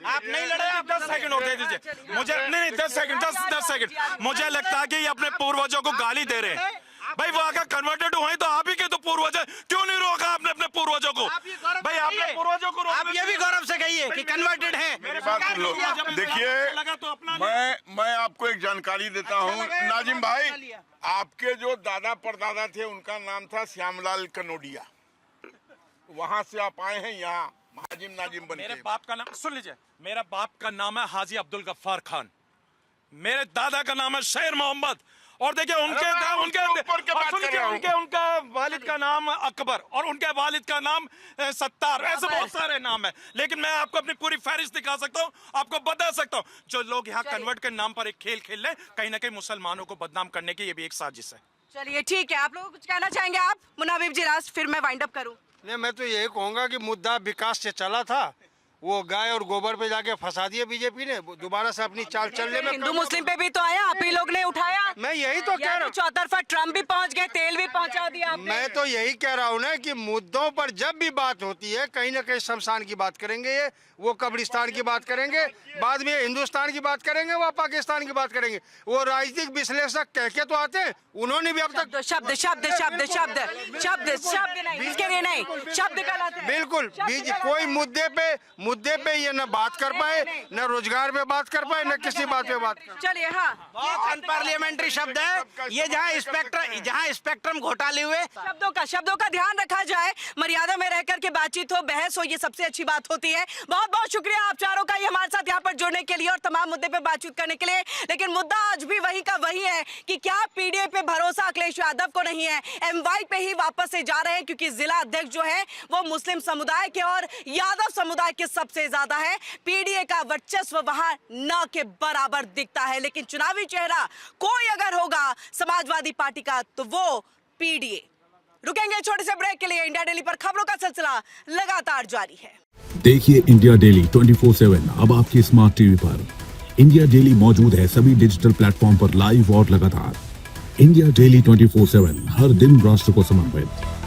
आप नहीं लड़े, आप 10 सेकंड और दे दीजिए मुझे। नहीं 10 सेकंड। मुझे लगता है कि ये अपने पूर्वजों को गाली दे रहे हैं। भाई वो अगर कन्वर्टेड हुए तो आप ही के तो पूर्वज है, क्यों नहीं रोका आपने अपने पूर्वजों को? भाई आपने पूर्वजों को आप ये भी गौरव से कहिए कि कन्वर्टेड है। मेरी बात सुन लो। देखिए मैं आपको एक जानकारी देता हूँ नाजिम भाई, आपके जो दादा परदादा थे उनका नाम था श्यामलाल कनोडिया, वहाँ से आप आए हैं यहाँ हाजिम नाजिम बन। मेरे बाप का नाम सुन लीजिए, मेरा बाप का नाम है हाजी अब्दुल गफ्फार खान, मेरे दादा का नाम है शेर मोहम्मद, और देखिए उनका वालिद का नाम अकबर, और उनके वालिद का नाम सत्तार, ऐसे बहुत सारे नाम है। लेकिन मैं आपको अपनी पूरी फहरिस्त दिखा सकता हूँ, आपको बता सकता हूँ। जो लोग यहाँ कन्वर्ट के नाम पर एक खेल खेल रहे, कहीं ना कहीं मुसलमानों को बदनाम करने की ये भी एक साजिश है। चलिए ठीक है, आप लोग कुछ कहना चाहेंगे? आप मुनाविब जी लास्ट, फिर मैं वाइंड अप करूँ। नहीं, मैं तो यही कहूँगा कि मुद्दा विकास से चला था, वो गाय और गोबर पे जाके फंसा दिए बीजेपी ने, दोबारा से अपनी चाल चलने में। हिंदू मुस्लिम पे भी तो आया, आप ही लोग ने उठाया। मैं यही तो कह रहा हूँ, चौतरफा ट्रम्प भी पहुंच गए, तेल भी पहुंचा दिया आपने। मैं तो यही कह रहा हूँ ना कि मुद्दों पर जब भी बात होती है कहीं ना कहीं शमशान की बात करेंगे, ये वो कब्रिस्तान की बात करेंगे, बाद में हिंदुस्तान की बात करेंगे, वह पाकिस्तान की बात करेंगे। वो राजनीतिक विश्लेषक कह के तो आते हैं, उन्होंने भी अब तक शब्द शब्द शब्द शब्द शब्द शब्द नहीं, इसके लिए नहीं, शब्द कहलाते हैं। बिल्कुल कोई मुद्दे पे ये न बात कर पाए, न रोजगार पे बात कर पाए, न किसी बात पे बात कर। चलिए हाँ, बहुत अनपार्लियामेंट्री शब्द है ये, जहाँ स्पेक्ट्रम घोटाले हुए। शब्दों का ध्यान रखा जाए, मर्यादा में रहकर के बातचीत हो, बहस हो, ये सबसे अच्छी बात होती है। बहुत बहुत शुक्रिया आप चारों का ये हमारे साथ यहाँ पर जुड़ने के लिए और तमाम मुद्दे पे बातचीत करने के लिए। लेकिन मुद्दा आज भी वही का वही है कि क्या पीडीए पे भरोसा अखिलेश यादव को नहीं है, एमवाई पे ही वापस से जा रहे हैं, क्योंकि जिला अध्यक्ष जो है वो मुस्लिम समुदाय के और यादव समुदाय के सबसे ज्यादा है। पीडीए का वर्चस्व वहां न के बराबर दिखता है, लेकिन चुनावी चेहरा कोई अगर होगा समाजवादी पार्टी का तो वो पीडीए। रुकेंगे छोटे से ब्रेक के लिए। इंडिया डेली पर खबरों का सिलसिला लगातार जारी है। देखिए इंडिया डेली 24/7 अब आपकी स्मार्ट टीवी पर। इंडिया डेली मौजूद है सभी डिजिटल प्लेटफॉर्म पर लाइव और लगातार। इंडिया डेली 24/7 हर दिन राष्ट्र को समर्पित।